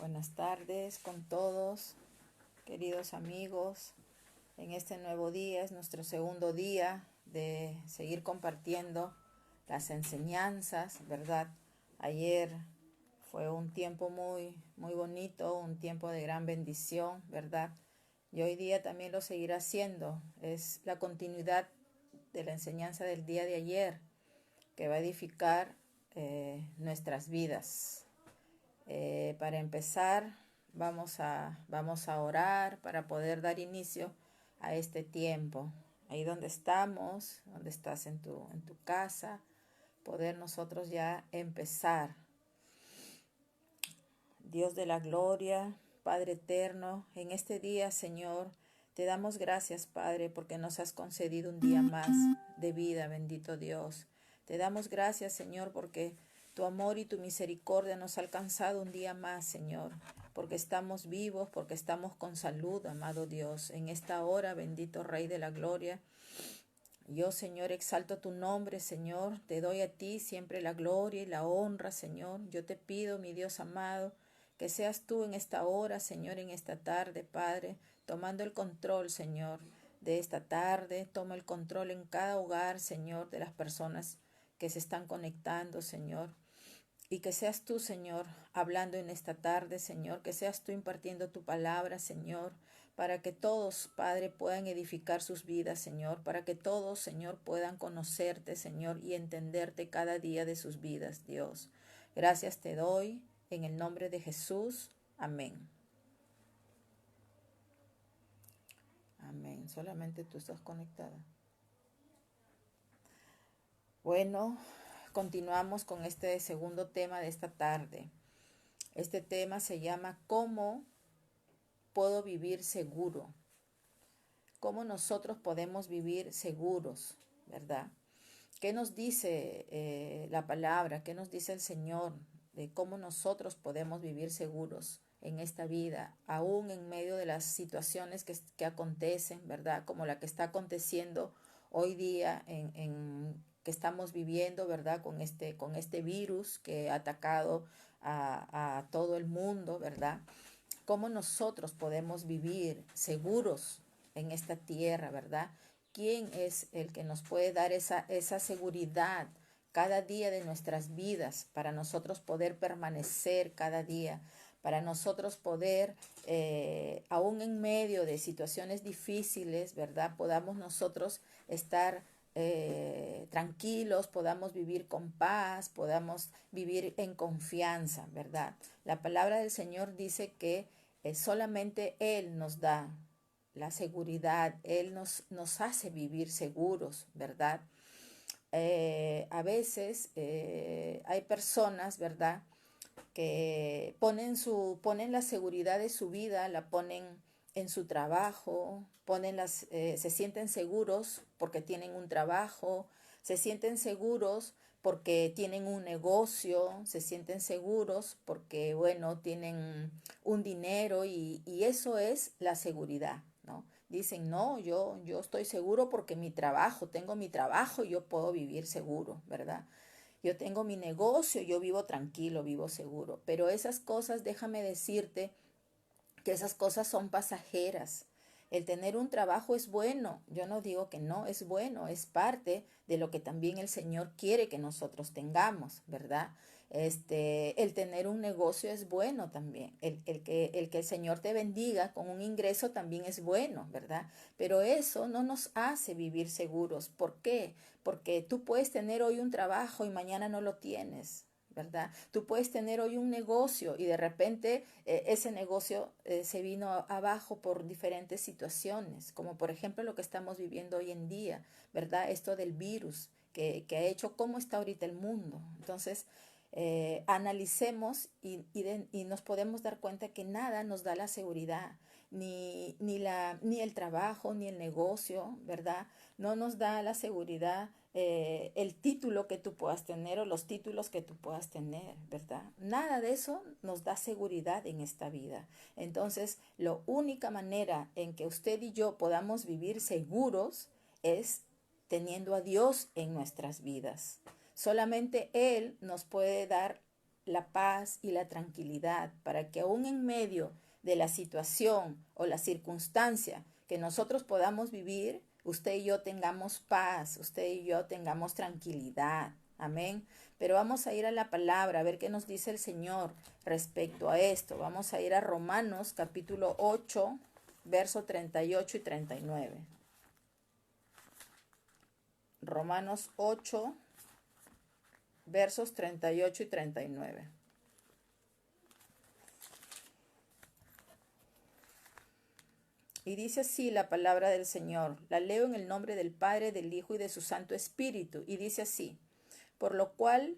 Buenas tardes con todos, queridos amigos. En este nuevo día es nuestro segundo día de seguir compartiendo las enseñanzas, ¿verdad? Ayer fue un tiempo muy bonito, un tiempo de gran bendición, ¿verdad? Y hoy día también lo seguirá haciendo. Es la continuidad de la enseñanza del día de ayer que va a edificar nuestras vidas. Para empezar, vamos a orar para poder dar inicio a este tiempo. Ahí donde estamos, donde estás en tu casa, poder nosotros ya empezar. Dios de la gloria, Padre eterno, en este día, Señor, te damos gracias, Padre, porque nos has concedido un día más de vida, bendito Dios. Te damos gracias, Señor, porque tu amor y tu misericordia nos ha alcanzado un día más, Señor, porque estamos vivos, porque estamos con salud, amado Dios. En esta hora, bendito Rey de la gloria, yo, Señor, exalto tu nombre, Señor. Te doy a ti siempre la gloria y la honra, Señor. Yo te pido, mi Dios amado, que seas tú en esta hora, Señor, en esta tarde, Padre, tomando el control, Señor, de esta tarde. Toma el control en cada hogar, Señor, de las personas que se están conectando, Señor. Y que seas tú, Señor, hablando en esta tarde, Señor, que seas tú impartiendo tu palabra, Señor, para que todos, Padre, puedan edificar sus vidas, Señor, para que todos, Señor, puedan conocerte, Señor, y entenderte cada día de sus vidas, Dios. Gracias te doy, en el nombre de Jesús. Amén. Amén. Solamente tú estás conectada. Bueno, continuamos con este segundo tema de esta tarde. Este tema se llama ¿Cómo puedo vivir seguro? ¿Cómo nosotros podemos vivir seguros, verdad? ¿Qué nos dice la palabra? ¿Qué nos dice el Señor de cómo nosotros podemos vivir seguros en esta vida, aún en medio de las situaciones que acontecen, verdad? Como la que está aconteciendo hoy día que estamos viviendo, ¿verdad? Con este virus que ha atacado a todo el mundo, ¿verdad? ¿Cómo nosotros podemos vivir seguros en esta tierra, verdad? ¿Quién es el que nos puede dar esa seguridad cada día de nuestras vidas para nosotros poder permanecer cada día? Para nosotros poder, aún en medio de situaciones difíciles, ¿verdad? Podamos nosotros estar tranquilos, podamos vivir con paz, podamos vivir en confianza, ¿verdad? La palabra del Señor dice que solamente Él nos da la seguridad, Él nos hace vivir seguros, ¿verdad? A veces hay personas, ¿verdad?, que ponen la seguridad de su vida, la ponen en su trabajo, se sienten seguros porque tienen un trabajo, se sienten seguros porque tienen un negocio, se sienten seguros porque, bueno, tienen un dinero y eso es la seguridad, ¿no? Dicen, no, yo estoy seguro porque tengo mi trabajo y yo puedo vivir seguro, ¿verdad? Yo tengo mi negocio, yo vivo tranquilo, vivo seguro. Pero esas cosas, déjame decirte que esas cosas son pasajeras. El tener un trabajo es bueno, yo no digo que no, es bueno, es parte de lo que también el Señor quiere que nosotros tengamos, ¿verdad? El tener un negocio es bueno también. El que el Señor te bendiga con un ingreso también es bueno, ¿verdad? Pero eso no nos hace vivir seguros. ¿Por qué? Porque tú puedes tener hoy un trabajo y mañana no lo tienes, ¿verdad? Tú puedes tener hoy un negocio y de repente ese negocio se vino abajo por diferentes situaciones, como por ejemplo lo que estamos viviendo hoy en día, ¿verdad? Esto del virus que ha hecho cómo está ahorita el mundo. Entonces, analicemos y nos podemos dar cuenta que nada nos da la seguridad, ni el trabajo, ni el negocio, ¿verdad? No nos da la seguridad el título que tú puedas tener o los títulos que tú puedas tener, ¿verdad? Nada de eso nos da seguridad en esta vida. Entonces, la única manera en que usted y yo podamos vivir seguros es teniendo a Dios en nuestras vidas. Solamente Él nos puede dar la paz y la tranquilidad, para que aún en medio de la situación o la circunstancia que nosotros podamos vivir, usted y yo tengamos paz, usted y yo tengamos tranquilidad. Amén. Pero vamos a ir a la palabra, a ver qué nos dice el Señor respecto a esto. Vamos a ir a Romanos capítulo 8, versos 38 y 39. Romanos 8, versos 38 y 39. Y dice así la palabra del Señor. La leo en el nombre del Padre, del Hijo y de su Santo Espíritu. Y dice así: por lo cual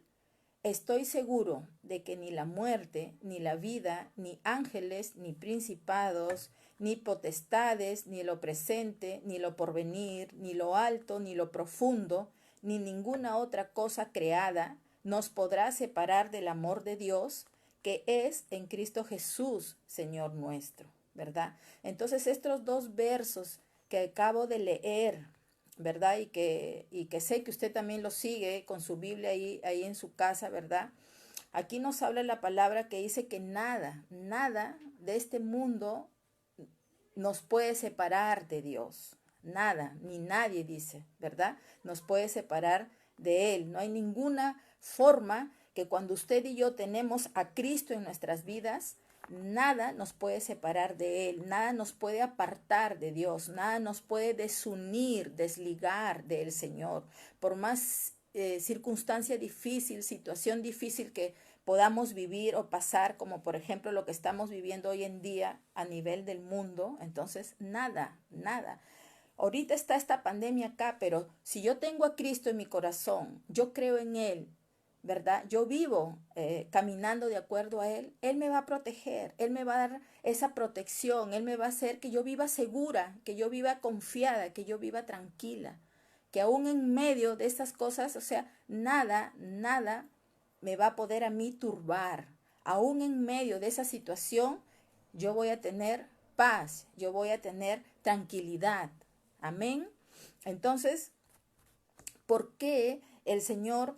estoy seguro de que ni la muerte, ni la vida, ni ángeles, ni principados, ni potestades, ni lo presente, ni lo porvenir, ni lo alto, ni lo profundo, ni ninguna otra cosa creada nos podrá separar del amor de Dios que es en Cristo Jesús, Señor nuestro, ¿verdad? Entonces estos dos versos que acabo de leer, ¿verdad? Y que sé que usted también lo sigue con su Biblia ahí en su casa, ¿verdad? Aquí nos habla la palabra que dice que nada, nada de este mundo nos puede separar de Dios. Nada, ni nadie dice, ¿verdad? Nos puede separar de Él. No hay ninguna forma que cuando usted y yo tenemos a Cristo en nuestras vidas, nada nos puede separar de Él, nada nos puede apartar de Dios, nada nos puede desunir, desligar del Señor. Por más circunstancia difícil, situación difícil que podamos vivir o pasar, como por ejemplo lo que estamos viviendo hoy en día a nivel del mundo, entonces nada, nada. Ahorita está esta pandemia acá, pero si yo tengo a Cristo en mi corazón, yo creo en Él, ¿verdad? Yo vivo caminando de acuerdo a Él, Él me va a proteger, Él me va a dar esa protección, Él me va a hacer que yo viva segura, que yo viva confiada, que yo viva tranquila, que aún en medio de estas cosas, o sea, nada, nada me va a poder a mí turbar. Aún en medio de esa situación, yo voy a tener paz, yo voy a tener tranquilidad. Amén. Entonces, ¿por qué el Señor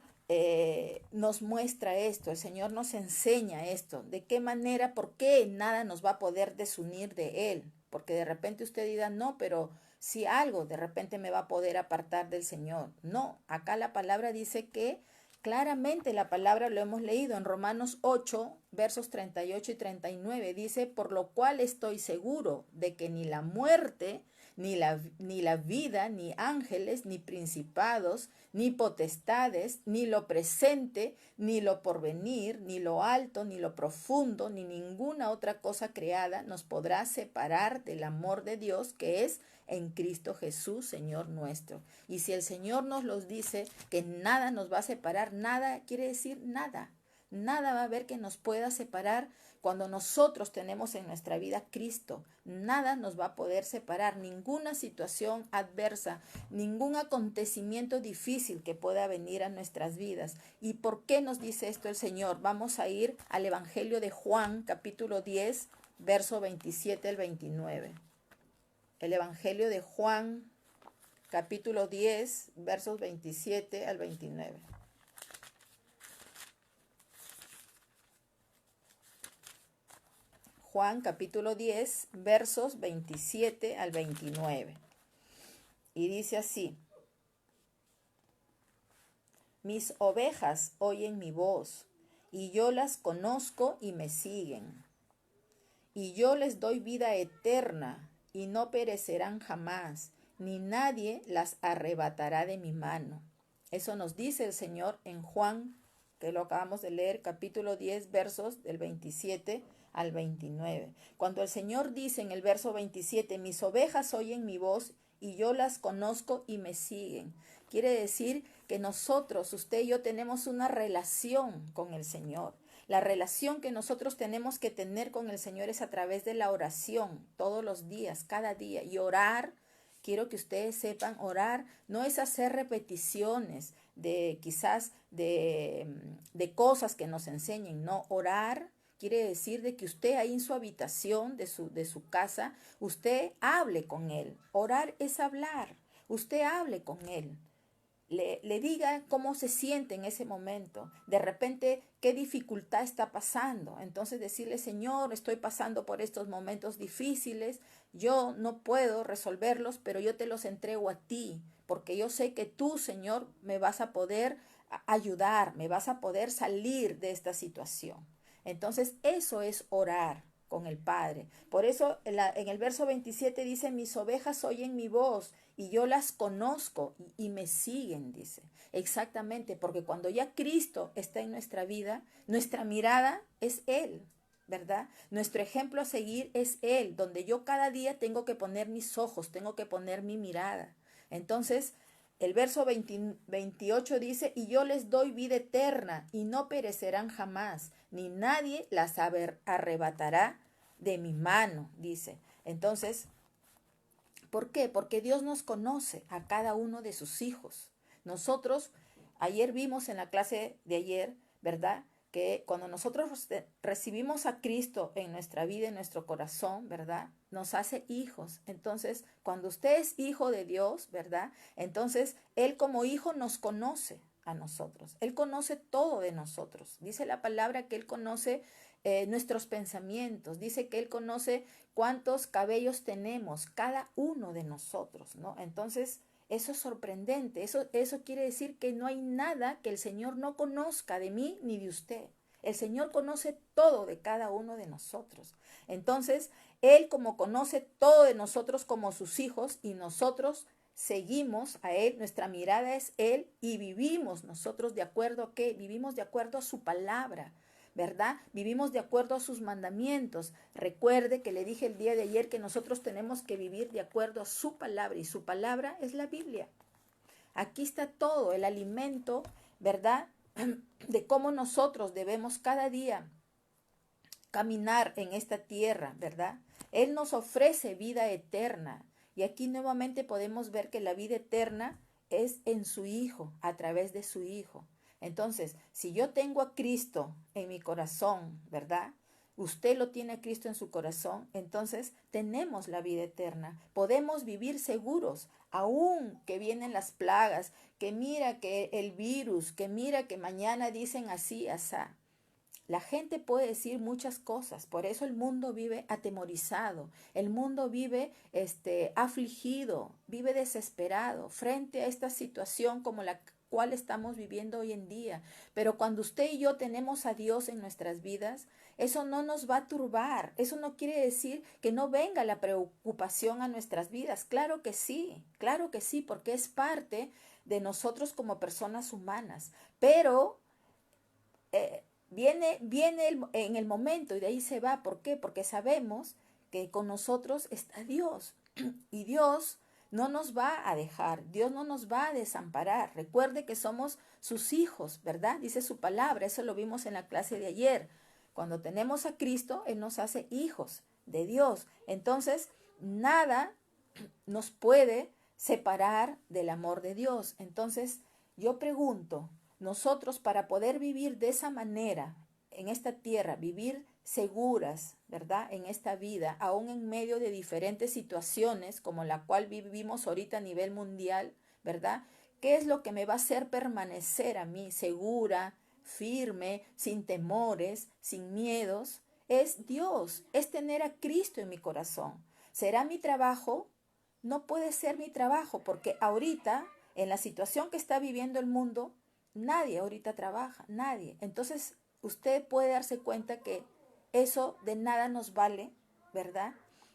nos muestra esto? El Señor nos enseña esto. ¿De qué manera? ¿Por qué nada nos va a poder desunir de Él? Porque de repente usted dirá, no, pero si algo de repente me va a poder apartar del Señor. No, acá la palabra dice que claramente la palabra lo hemos leído en Romanos 8, versos 38 y 39. Dice, por lo cual estoy seguro de que ni la muerte, ni la vida, ni ángeles, ni principados, ni potestades, ni lo presente, ni lo porvenir, ni lo alto, ni lo profundo, ni ninguna otra cosa creada nos podrá separar del amor de Dios que es en Cristo Jesús, Señor nuestro. Y si el Señor nos los dice que nada nos va a separar, nada quiere decir nada. Nada va a haber que nos pueda separar cuando nosotros tenemos en nuestra vida Cristo. Nada nos va a poder separar, ninguna situación adversa, ningún acontecimiento difícil que pueda venir a nuestras vidas. ¿Y por qué nos dice esto el Señor? Vamos a ir al Evangelio de Juan, capítulo 10, verso 27 al 29. El Evangelio de Juan, capítulo 10, versos 27 al 29. Juan capítulo 10, versos 27 al 29. Y dice así: mis ovejas oyen mi voz, y yo las conozco y me siguen. Y yo les doy vida eterna, y no perecerán jamás, ni nadie las arrebatará de mi mano. Eso nos dice el Señor en Juan, que lo acabamos de leer, capítulo 10, versos del 27 al 29. Cuando el Señor dice en el verso 27, mis ovejas oyen mi voz y yo las conozco y me siguen, quiere decir que nosotros, usted y yo, tenemos una relación con el Señor. La relación que nosotros tenemos que tener con el Señor es a través de la oración, todos los días, cada día. Y orar, quiero que ustedes sepan, orar no es hacer repeticiones de quizás de cosas que nos enseñen, no, orar quiere decir de que usted ahí en su habitación, de su casa, usted hable con Él. Orar es hablar, usted hable con Él. le diga cómo se siente en ese momento, de repente qué dificultad está pasando. Entonces decirle, Señor, estoy pasando por estos momentos difíciles, yo no puedo resolverlos, pero yo te los entrego a ti, porque yo sé que tú, Señor, me vas a poder ayudar, me vas a poder salir de esta situación. Entonces eso es orar con el Padre. Por eso en el verso 27 dice, mis ovejas oyen mi voz y yo las conozco y me siguen, dice. Exactamente, porque cuando ya Cristo está en nuestra vida, nuestra mirada es Él, ¿verdad? Nuestro ejemplo a seguir es Él, donde yo cada día tengo que poner mis ojos, tengo que poner mi mirada. Entonces, el verso 28 dice, y yo les doy vida eterna y no perecerán jamás, ni nadie las arrebatará de mi mano, dice. Entonces, ¿por qué? Porque Dios nos conoce a cada uno de sus hijos. Nosotros, ayer vimos en la clase de ayer, ¿verdad? Que cuando nosotros recibimos a Cristo en nuestra vida, en nuestro corazón, ¿verdad? Nos hace hijos. Entonces, cuando usted es hijo de Dios, ¿verdad? Entonces, Él como hijo nos conoce a nosotros. Él conoce todo de nosotros. Dice la palabra que Él conoce nuestros pensamientos. Dice que Él conoce cuántos cabellos tenemos, cada uno de nosotros, ¿no? Entonces, eso es sorprendente. Eso quiere decir que no hay nada que el Señor no conozca de mí ni de usted. El Señor conoce todo de cada uno de nosotros. Entonces, Él como conoce todo de nosotros como sus hijos y nosotros seguimos a Él, nuestra mirada es Él y vivimos nosotros de acuerdo a qué? Vivimos de acuerdo a su palabra, ¿verdad? Vivimos de acuerdo a sus mandamientos. Recuerde que le dije el día de ayer que nosotros tenemos que vivir de acuerdo a su palabra y su palabra es la Biblia. Aquí está todo, el alimento, ¿verdad? De cómo nosotros debemos cada día caminar en esta tierra, ¿verdad? Él nos ofrece vida eterna. Y aquí nuevamente podemos ver que la vida eterna es en su Hijo, a través de su Hijo. Entonces, si yo tengo a Cristo en mi corazón, ¿verdad? Usted lo tiene a Cristo en su corazón, entonces tenemos la vida eterna. Podemos vivir seguros, aun que vienen las plagas, que mira que el virus, que mira que mañana dicen así, asá. La gente puede decir muchas cosas, por eso el mundo vive atemorizado, el mundo vive afligido, vive desesperado frente a esta situación como la cual estamos viviendo hoy en día. Pero cuando usted y yo tenemos a Dios en nuestras vidas, eso no nos va a turbar, eso no quiere decir que no venga la preocupación a nuestras vidas. Claro que sí, porque es parte de nosotros como personas humanas, pero viene en el momento y de ahí se va. ¿Por qué? Porque sabemos que con nosotros está Dios y Dios no nos va a dejar, Dios no nos va a desamparar. Recuerde que somos sus hijos, ¿verdad? Dice su palabra, eso lo vimos en la clase de ayer. Cuando tenemos a Cristo, Él nos hace hijos de Dios. Entonces, nada nos puede separar del amor de Dios. Entonces, yo pregunto, nosotros para poder vivir de esa manera en esta tierra, vivir seguras, ¿verdad? En esta vida, aún en medio de diferentes situaciones como la cual vivimos ahorita a nivel mundial, ¿verdad? ¿Qué es lo que me va a hacer permanecer a mí segura, firme, sin temores, sin miedos? Es Dios, es tener a Cristo en mi corazón. ¿Será mi trabajo? No puede ser mi trabajo porque ahorita, en la situación que está viviendo el mundo, nadie ahorita trabaja, nadie. Entonces, usted puede darse cuenta que eso de nada nos vale, ¿verdad?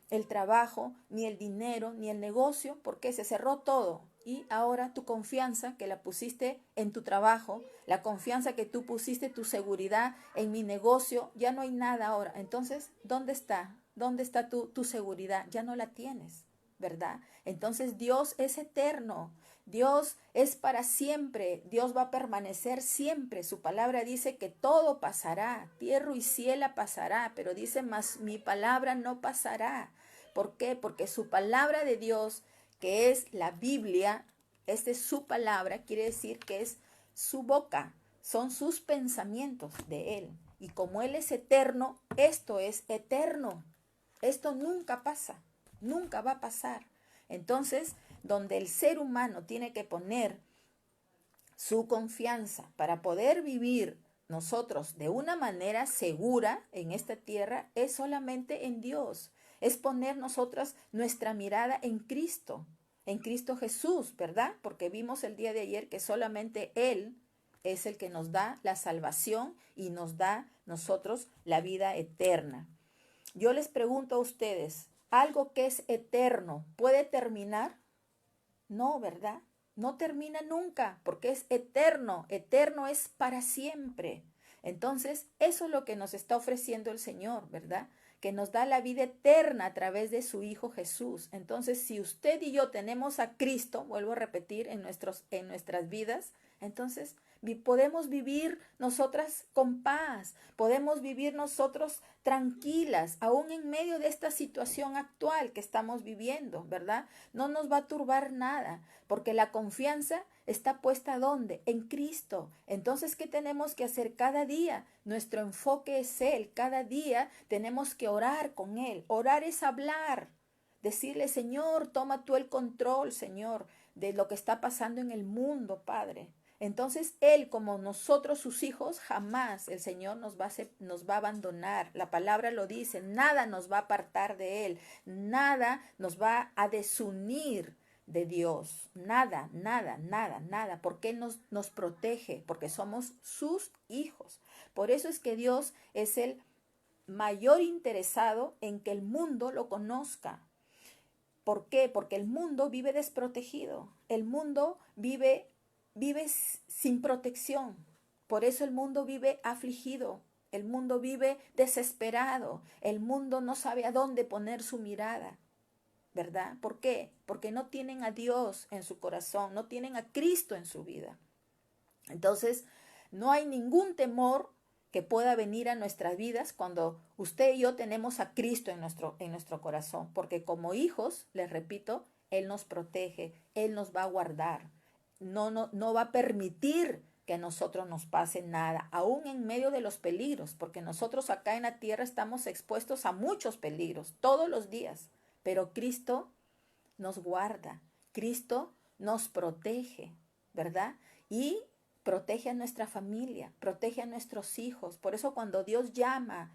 El trabajo, ni el dinero, ni el negocio, porque se cerró todo. Y ahora tu confianza que la pusiste en tu trabajo, la confianza que tú pusiste, tu seguridad en mi negocio, ya no hay nada ahora. Entonces, ¿dónde está? ¿Dónde está tu seguridad? Ya no la tienes, ¿verdad? Entonces Dios es eterno. Dios es para siempre, Dios va a permanecer siempre. Su palabra dice que todo pasará, tierra y cielo pasará, pero dice más, mi palabra no pasará. ¿Por qué? Porque su palabra de Dios, que es la Biblia, esta es su palabra, quiere decir que es su boca, son sus pensamientos de Él. Y como Él es eterno, esto es eterno. Esto nunca pasa, nunca va a pasar. Entonces, donde el ser humano tiene que poner su confianza, para poder vivir nosotros de una manera segura en esta tierra, es solamente en Dios. Es poner nosotras nuestra mirada en Cristo Jesús, ¿verdad? Porque vimos el día de ayer que solamente Él es el que nos da la salvación y nos da nosotros la vida eterna. Yo les pregunto a ustedes, ¿algo que es eterno puede terminar? No, ¿verdad? No termina nunca, porque es eterno. Eterno es para siempre. Entonces, eso es lo que nos está ofreciendo el Señor, ¿verdad? Que nos da la vida eterna a través de su Hijo Jesús. Entonces, si usted y yo tenemos a Cristo, vuelvo a repetir, en nuestras vidas, entonces podemos vivir nosotras con paz, podemos vivir nosotros tranquilas, aún en medio de esta situación actual que estamos viviendo, ¿verdad? No nos va a turbar nada, porque la confianza está puesta ¿dónde? En Cristo. Entonces, ¿qué tenemos que hacer cada día? Nuestro enfoque es Él. Cada día tenemos que orar con Él. Orar es hablar. Decirle, Señor, toma tú el control, Señor, de lo que está pasando en el mundo, Padre. Entonces, Él, como nosotros sus hijos, jamás el Señor nos va a abandonar. La palabra lo dice, nada nos va a apartar de Él, nada nos va a desunir de Dios. Nada, nada, nada, nada. Porque Él nos protege, porque somos sus hijos. Por eso es que Dios es el mayor interesado en que el mundo lo conozca. ¿Por qué? Porque el mundo vive desprotegido. El mundo vive sin protección. Por eso el mundo vive afligido. El mundo vive desesperado. El mundo no sabe a dónde poner su mirada. ¿Verdad? ¿Por qué? Porque no tienen a Dios en su corazón, no tienen a Cristo en su vida. Entonces, no hay ningún temor que pueda venir a nuestras vidas cuando usted y yo tenemos a Cristo en nuestro corazón, porque como hijos, les repito, Él nos protege, Él nos va a guardar, no va a permitir que a nosotros nos pase nada, aún en medio de los peligros, porque nosotros acá en la tierra estamos expuestos a muchos peligros todos los días, pero Cristo nos guarda, Cristo nos protege, ¿verdad? Y protege a nuestra familia, protege a nuestros hijos. Por eso cuando Dios llama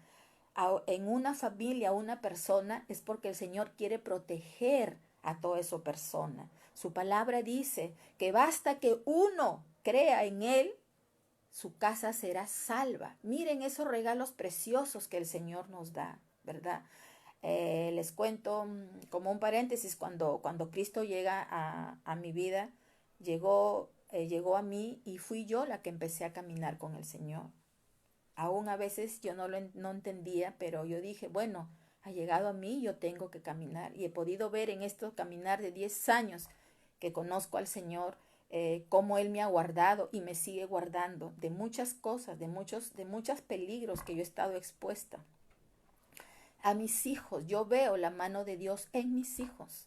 en una familia a una persona, es porque el Señor quiere proteger a toda esa persona. Su palabra dice que basta que uno crea en Él, su casa será salva. Miren esos regalos preciosos que el Señor nos da, ¿verdad? Les cuento como un paréntesis, cuando Cristo llega a mi vida, llegó a mí y fui yo la que empecé a caminar con el Señor. Aún a veces yo no entendía, pero yo dije, bueno, ha llegado a mí, yo tengo que caminar. Y he podido ver en esto caminar de 10 años que conozco al Señor, cómo Él me ha guardado y me sigue guardando de muchas cosas, de muchos peligros que yo he estado expuesta. A mis hijos, yo veo la mano de Dios en mis hijos.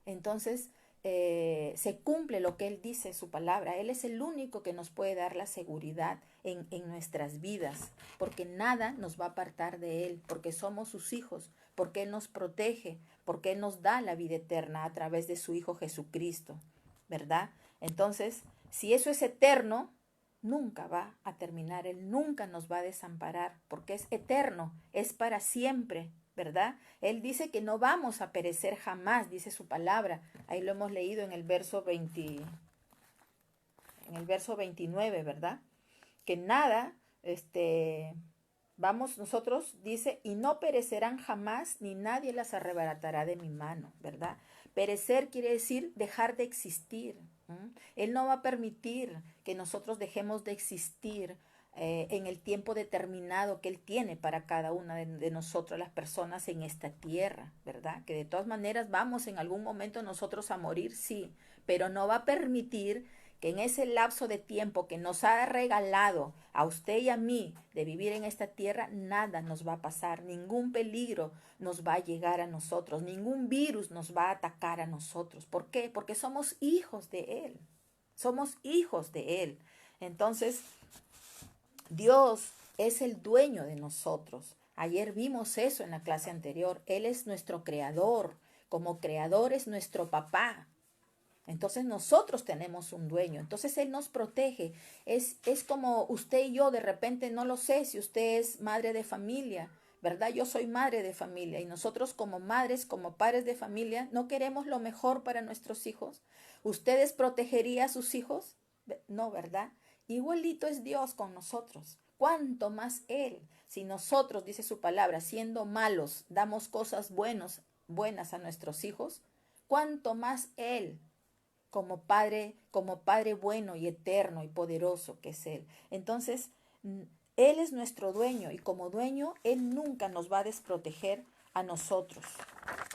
Entonces, se cumple lo que Él dice en su palabra. Él es el único que nos puede dar la seguridad en nuestras vidas, porque nada nos va a apartar de Él, porque somos sus hijos, porque Él nos protege, porque Él nos da la vida eterna a través de su Hijo Jesucristo, ¿verdad? Entonces, si eso es eterno, nunca va a terminar, Él nunca nos va a desamparar, porque es eterno, es para siempre, ¿verdad? Él dice que no vamos a perecer jamás, dice su palabra. Ahí lo hemos leído en el verso 29, ¿verdad? Que nada, vamos nosotros, dice, y no perecerán jamás, ni nadie las arrebatará de mi mano, ¿verdad? Perecer quiere decir dejar de existir. Él no va a permitir que nosotros dejemos de existir en el tiempo determinado que Él tiene para cada una de nosotros, las personas en esta tierra, ¿verdad? Que de todas maneras vamos en algún momento nosotros a morir, sí, pero no va a permitir que en ese lapso de tiempo que nos ha regalado a usted y a mí de vivir en esta tierra, nada nos va a pasar, ningún peligro nos va a llegar a nosotros, ningún virus nos va a atacar a nosotros. ¿Por qué? Porque somos hijos de Él, somos hijos de Él. Entonces, Dios es el dueño de nosotros. Ayer vimos eso en la clase anterior. Él es nuestro creador. Como creador es nuestro papá. Entonces nosotros tenemos un dueño, entonces Él nos protege. Es como usted y yo, de repente no lo sé si usted es madre de familia, ¿verdad? Yo soy madre de familia y nosotros como madres, como padres de familia, no queremos lo mejor para nuestros hijos. ¿Ustedes protegerían a sus hijos? No, ¿verdad? Igualito es Dios con nosotros. ¿Cuánto más Él? Si nosotros, dice su palabra, siendo malos, damos cosas buenas a nuestros hijos, ¿cuánto más Él? Como Padre bueno y eterno y poderoso que es Él. Entonces, Él es nuestro dueño y como dueño, Él nunca nos va a desproteger a nosotros.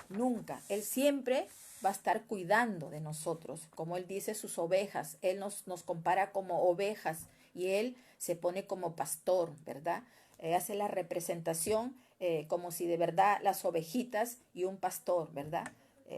Nunca. Él siempre va a estar cuidando de nosotros. Como Él dice, sus ovejas. Él nos compara como ovejas y Él se pone como pastor, ¿verdad? Hace la representación como si de verdad las ovejitas y un pastor, ¿verdad?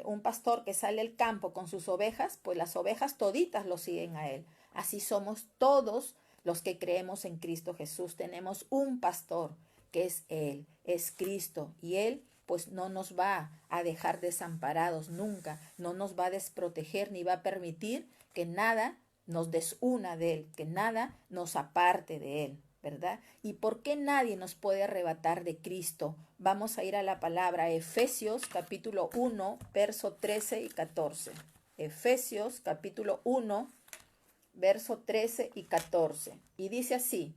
Un pastor que sale al campo con sus ovejas, pues las ovejas toditas lo siguen a Él. Así somos todos los que creemos en Cristo Jesús. Tenemos un pastor que es Él, es Cristo, y Él pues no nos va a dejar desamparados nunca, no nos va a desproteger ni va a permitir que nada nos desuna de Él, que nada nos aparte de Él, ¿verdad? ¿Y por qué nadie nos puede arrebatar de Cristo? Vamos a ir a la palabra Efesios capítulo 1, verso 13 y 14. Efesios capítulo 1, verso 13 y 14. Y dice así,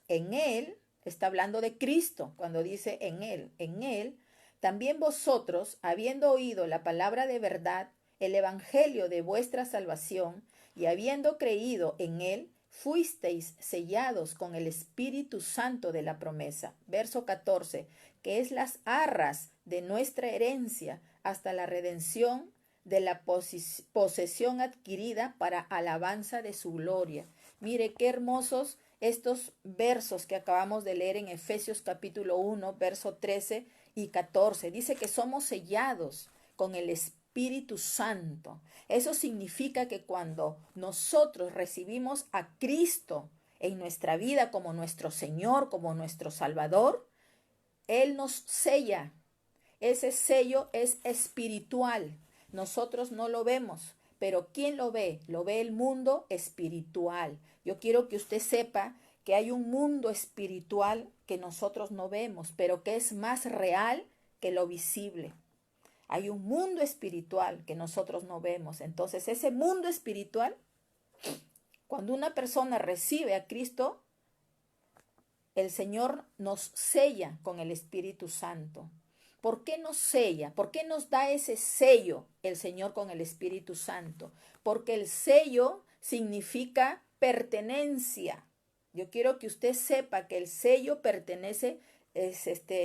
en Él, está hablando de Cristo cuando dice en Él, también vosotros, habiendo oído la palabra de verdad, el evangelio de vuestra salvación, y habiendo creído en Él, fuisteis sellados con el Espíritu Santo de la promesa. Verso 14, que es las arras de nuestra herencia hasta la redención de la posesión adquirida para alabanza de su gloria. Mire qué hermosos estos versos que acabamos de leer en Efesios capítulo 1, verso 13 y 14. Dice que somos sellados con el Espíritu Santo. Eso significa que cuando nosotros recibimos a Cristo en nuestra vida como nuestro Señor, como nuestro Salvador, Él nos sella. Ese sello es espiritual. Nosotros no lo vemos, pero ¿quién lo ve? Lo ve el mundo espiritual. Yo quiero que usted sepa que hay un mundo espiritual que nosotros no vemos, pero que es más real que lo visible. Hay un mundo espiritual que nosotros no vemos. Entonces, ese mundo espiritual, cuando una persona recibe a Cristo, el Señor nos sella con el Espíritu Santo. ¿Por qué nos sella? ¿Por qué nos da ese sello el Señor con el Espíritu Santo? Porque el sello significa pertenencia. Yo quiero que usted sepa que el sello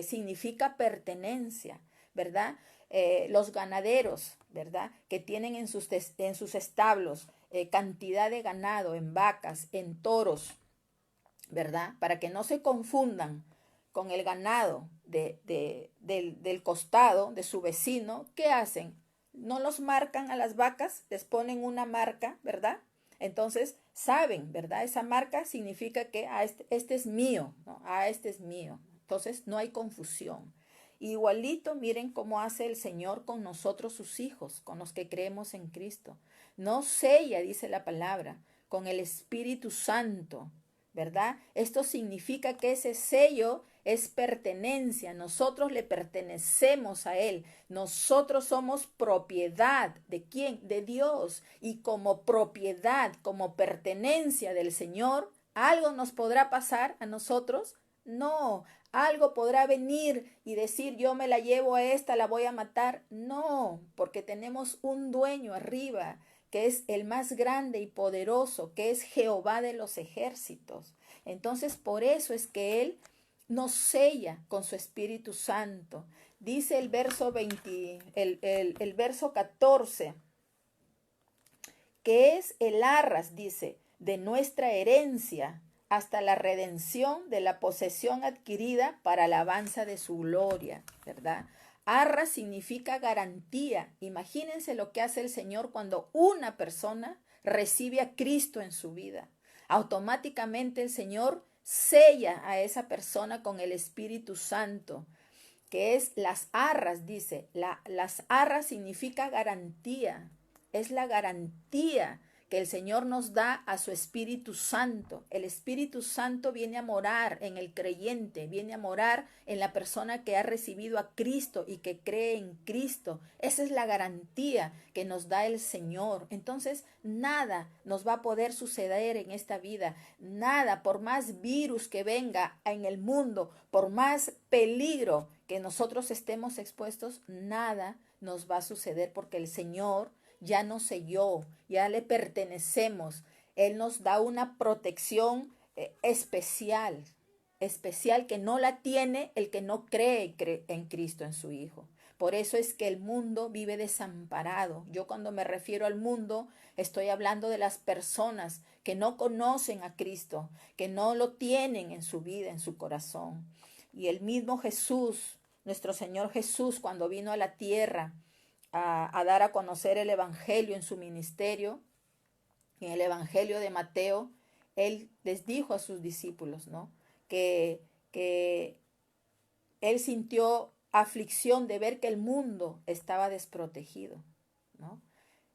significa pertenencia, ¿verdad? Los ganaderos, ¿verdad? Que tienen en sus establos cantidad de ganado, en vacas, en toros, ¿verdad? Para que no se confundan con el ganado del costado de su vecino. ¿Qué hacen? No los marcan a las vacas, les ponen una marca, ¿verdad? Entonces saben, ¿verdad? Esa marca significa que este es mío, ¿no? Este es mío. Entonces no hay confusión. Igualito, miren cómo hace el Señor con nosotros, sus hijos, con los que creemos en Cristo. No sella, dice la palabra, con el Espíritu Santo, ¿verdad? Esto significa que ese sello es pertenencia. Nosotros le pertenecemos a Él. Nosotros somos propiedad. ¿De quién? De Dios. Y como propiedad, como pertenencia del Señor, ¿algo nos podrá pasar a nosotros? No. ¿Algo podrá venir y decir yo me la llevo a esta, la voy a matar? No, porque tenemos un dueño arriba, que es el más grande y poderoso, que es Jehová de los ejércitos. Entonces, por eso es que Él nos sella con su Espíritu Santo. Dice el verso 20, el verso 14, que es el arras, dice, de nuestra herencia hasta la redención de la posesión adquirida para alabanza de su gloria, ¿verdad? Arras significa garantía. Imagínense lo que hace el Señor cuando una persona recibe a Cristo en su vida. Automáticamente el Señor sella a esa persona con el Espíritu Santo, que es las arras, dice. Las arras significa garantía. Es la garantía que el Señor nos da a su Espíritu Santo. El Espíritu Santo viene a morar en el creyente, viene a morar en la persona que ha recibido a Cristo y que cree en Cristo. Esa es la garantía que nos da el Señor. Entonces, nada nos va a poder suceder en esta vida. Nada, por más virus que venga en el mundo, por más peligro que nosotros estemos expuestos, nada nos va a suceder porque el Señor ya nos selló, ya le pertenecemos. Él nos da una protección especial, especial que no la tiene el que no cree en Cristo, en su Hijo. Por eso es que el mundo vive desamparado. Yo cuando me refiero al mundo, estoy hablando de las personas que no conocen a Cristo, que no lo tienen en su vida, en su corazón. Y el mismo Jesús, nuestro Señor Jesús, cuando vino a la tierra, a dar a conocer el Evangelio en su ministerio, en el Evangelio de Mateo, Él les dijo a sus discípulos, ¿no? que Él sintió aflicción de ver que el mundo estaba desprotegido, ¿no?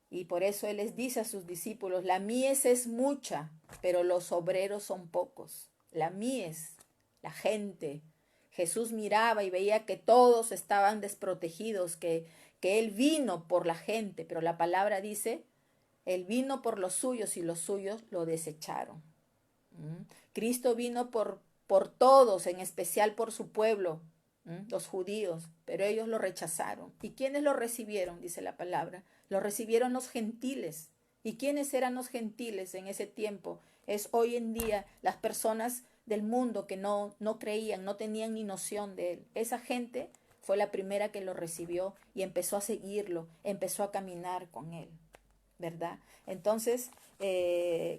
Y por eso Él les dice a sus discípulos, la mies es mucha, pero los obreros son pocos. La mies, la gente. Jesús miraba y veía que todos estaban desprotegidos, que Él vino por la gente, pero la palabra dice, Él vino por los suyos y los suyos lo desecharon. Cristo vino por todos, en especial por su pueblo, los judíos, pero ellos lo rechazaron. ¿Y quiénes lo recibieron? Dice la palabra. Lo recibieron los gentiles. ¿Y quiénes eran los gentiles en ese tiempo? Es hoy en día las personas del mundo que no creían, no tenían ni noción de Él. Esa gente fue la primera que lo recibió y empezó a seguirlo, empezó a caminar con Él, ¿verdad? Entonces,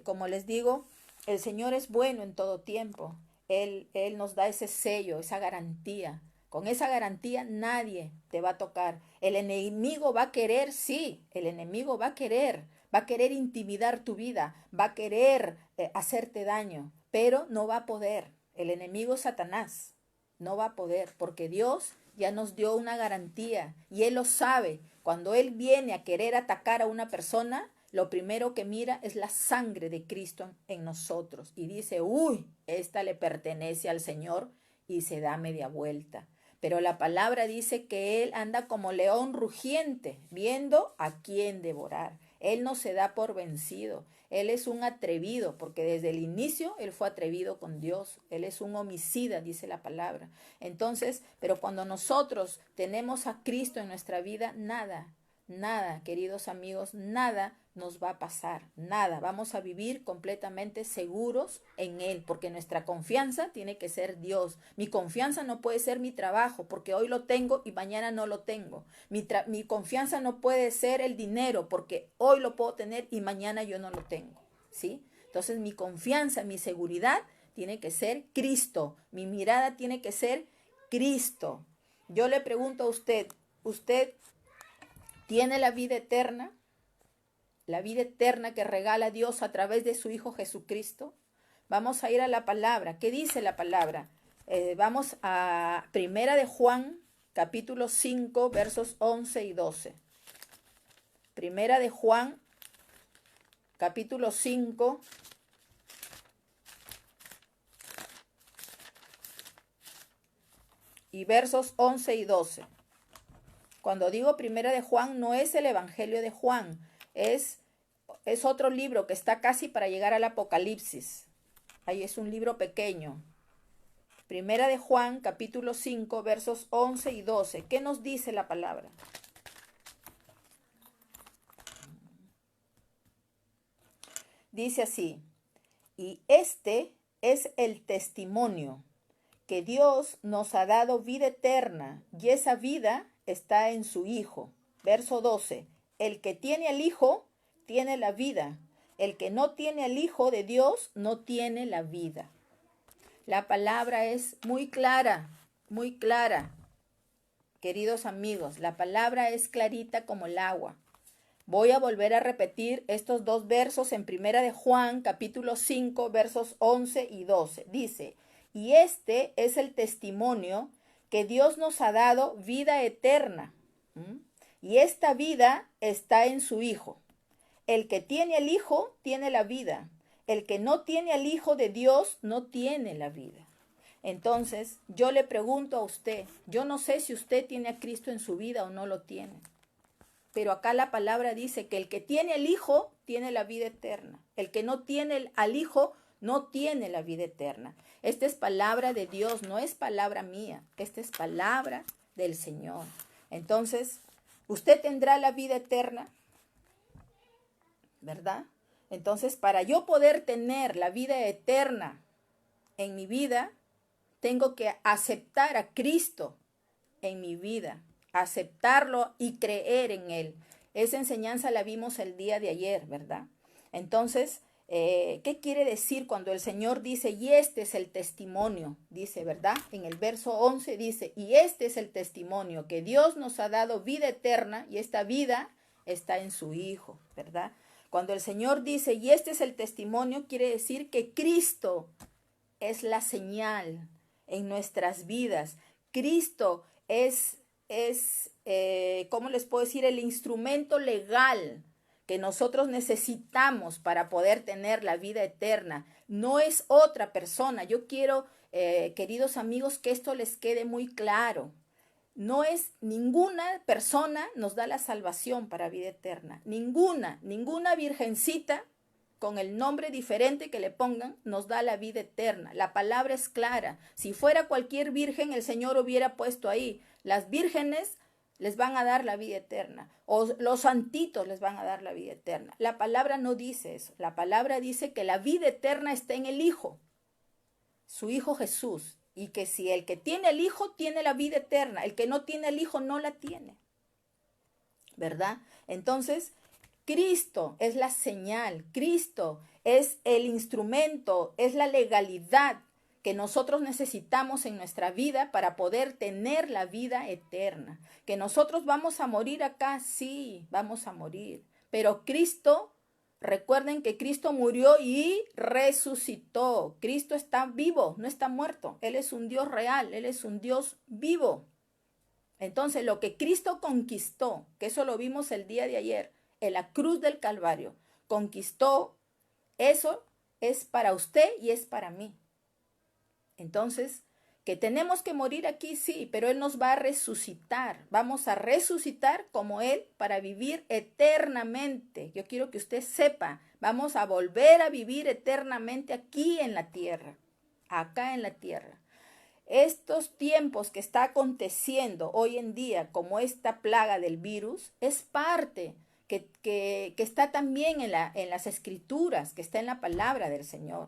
como les digo, el Señor es bueno en todo tiempo. Él nos da ese sello, esa garantía. Con esa garantía nadie te va a tocar. El enemigo va a querer, sí, el enemigo va a querer intimidar tu vida, va a querer hacerte daño, pero no va a poder. El enemigo Satanás no va a poder, porque Dios ya nos dio una garantía y Él lo sabe. Cuando Él viene a querer atacar a una persona, lo primero que mira es la sangre de Cristo en nosotros y dice, uy, esta le pertenece al Señor, y se da media vuelta. Pero la palabra dice que Él anda como león rugiente, viendo a quién devorar. Él no se da por vencido. Él es un atrevido, porque desde el inicio Él fue atrevido con Dios. Él es un homicida, dice la palabra. Entonces, pero cuando nosotros tenemos a Cristo en nuestra vida, nada, queridos amigos, nada nos va a pasar, nada. Vamos a vivir completamente seguros en Él, porque nuestra confianza tiene que ser Dios. Mi confianza no puede ser mi trabajo, porque hoy lo tengo y mañana no lo tengo. Mi confianza no puede ser el dinero, porque hoy lo puedo tener y mañana yo no lo tengo, ¿sí? Entonces mi confianza, mi seguridad tiene que ser Cristo. Mi mirada tiene que ser Cristo. Yo le pregunto a usted, ¿usted tiene la vida eterna? La vida eterna que regala Dios a través de su Hijo Jesucristo. Vamos a ir a la palabra. ¿Qué dice la palabra? Vamos a Primera de Juan, capítulo 5, versos 11 y 12. Primera de Juan, capítulo 5, y versos 11 y 12. Cuando digo Primera de Juan, no es el Evangelio de Juan, es otro libro que está casi para llegar al Apocalipsis. Ahí es un libro pequeño. Primera de Juan, capítulo 5, versos 11 y 12. ¿Qué nos dice la palabra? Dice así, y este es el testimonio, que Dios nos ha dado vida eterna, y esa vida está en su Hijo. Verso 12, el que tiene al Hijo tiene la vida. El que no tiene al Hijo de Dios no tiene la vida. La palabra es muy clara, queridos amigos. La palabra es clarita como el agua. Voy a volver a repetir estos dos versos en Primera de Juan, capítulo 5, versos 11 y 12. Dice, y este es el testimonio que Dios nos ha dado vida eterna. Y esta vida está en su Hijo. el que tiene al Hijo tiene la vida. El que no tiene al Hijo de Dios no tiene la vida. Entonces, yo le pregunto a usted, yo no sé si usted tiene a Cristo en su vida o no lo tiene, pero acá la palabra dice que el que tiene al Hijo tiene la vida eterna. El que no tiene al Hijo no tiene la vida eterna. Esta es palabra de Dios, no es palabra mía, esta es palabra del Señor. Entonces, usted tendrá la vida eterna, ¿verdad? Entonces, para yo poder tener la vida eterna en mi vida, tengo que aceptar a Cristo en mi vida, aceptarlo y creer en Él. Esa enseñanza la vimos el día de ayer, ¿verdad? Entonces, ¿qué quiere decir cuando el Señor dice, y este es el testimonio? Dice, ¿verdad? En el verso 11 dice, y este es el testimonio, que Dios nos ha dado vida eterna y esta vida está en su Hijo, ¿verdad? Cuando el Señor dice, y este es el testimonio, quiere decir que Cristo es la señal en nuestras vidas. Cristo es ¿cómo les puedo decir? El instrumento legal que nosotros necesitamos para poder tener la vida eterna. No es otra persona. Yo quiero, queridos amigos, que esto les quede muy claro. No es ninguna persona nos da la salvación para vida eterna. Ninguna virgencita con el nombre diferente que le pongan, nos da la vida eterna. La palabra es clara. Si fuera cualquier virgen, el Señor hubiera puesto ahí, las vírgenes les van a dar la vida eterna, o los santitos les van a dar la vida eterna. La palabra no dice eso. La palabra dice que la vida eterna está en el Hijo, su Hijo Jesús, y que si el que tiene el Hijo tiene la vida eterna, el que no tiene el Hijo no la tiene, ¿verdad? Entonces, Cristo es la señal, Cristo es el instrumento, es la legalidad que nosotros necesitamos en nuestra vida para poder tener la vida eterna. Que nosotros vamos a morir acá, sí, vamos a morir. Pero Cristo, recuerden que Cristo murió y resucitó. Cristo está vivo, no está muerto. Él es un Dios real, Él es un Dios vivo. Entonces, lo que Cristo conquistó, que eso lo vimos el día de ayer, en la cruz del Calvario, conquistó, eso es para usted y es para mí. Entonces, que tenemos que morir aquí, sí, pero Él nos va a resucitar. Vamos a resucitar como Él para vivir eternamente. Yo quiero que usted sepa, vamos a volver a vivir eternamente aquí en la tierra, acá en la tierra. Estos tiempos que está aconteciendo hoy en día, como esta plaga del virus, es parte que está también en las escrituras, que está en la palabra del Señor.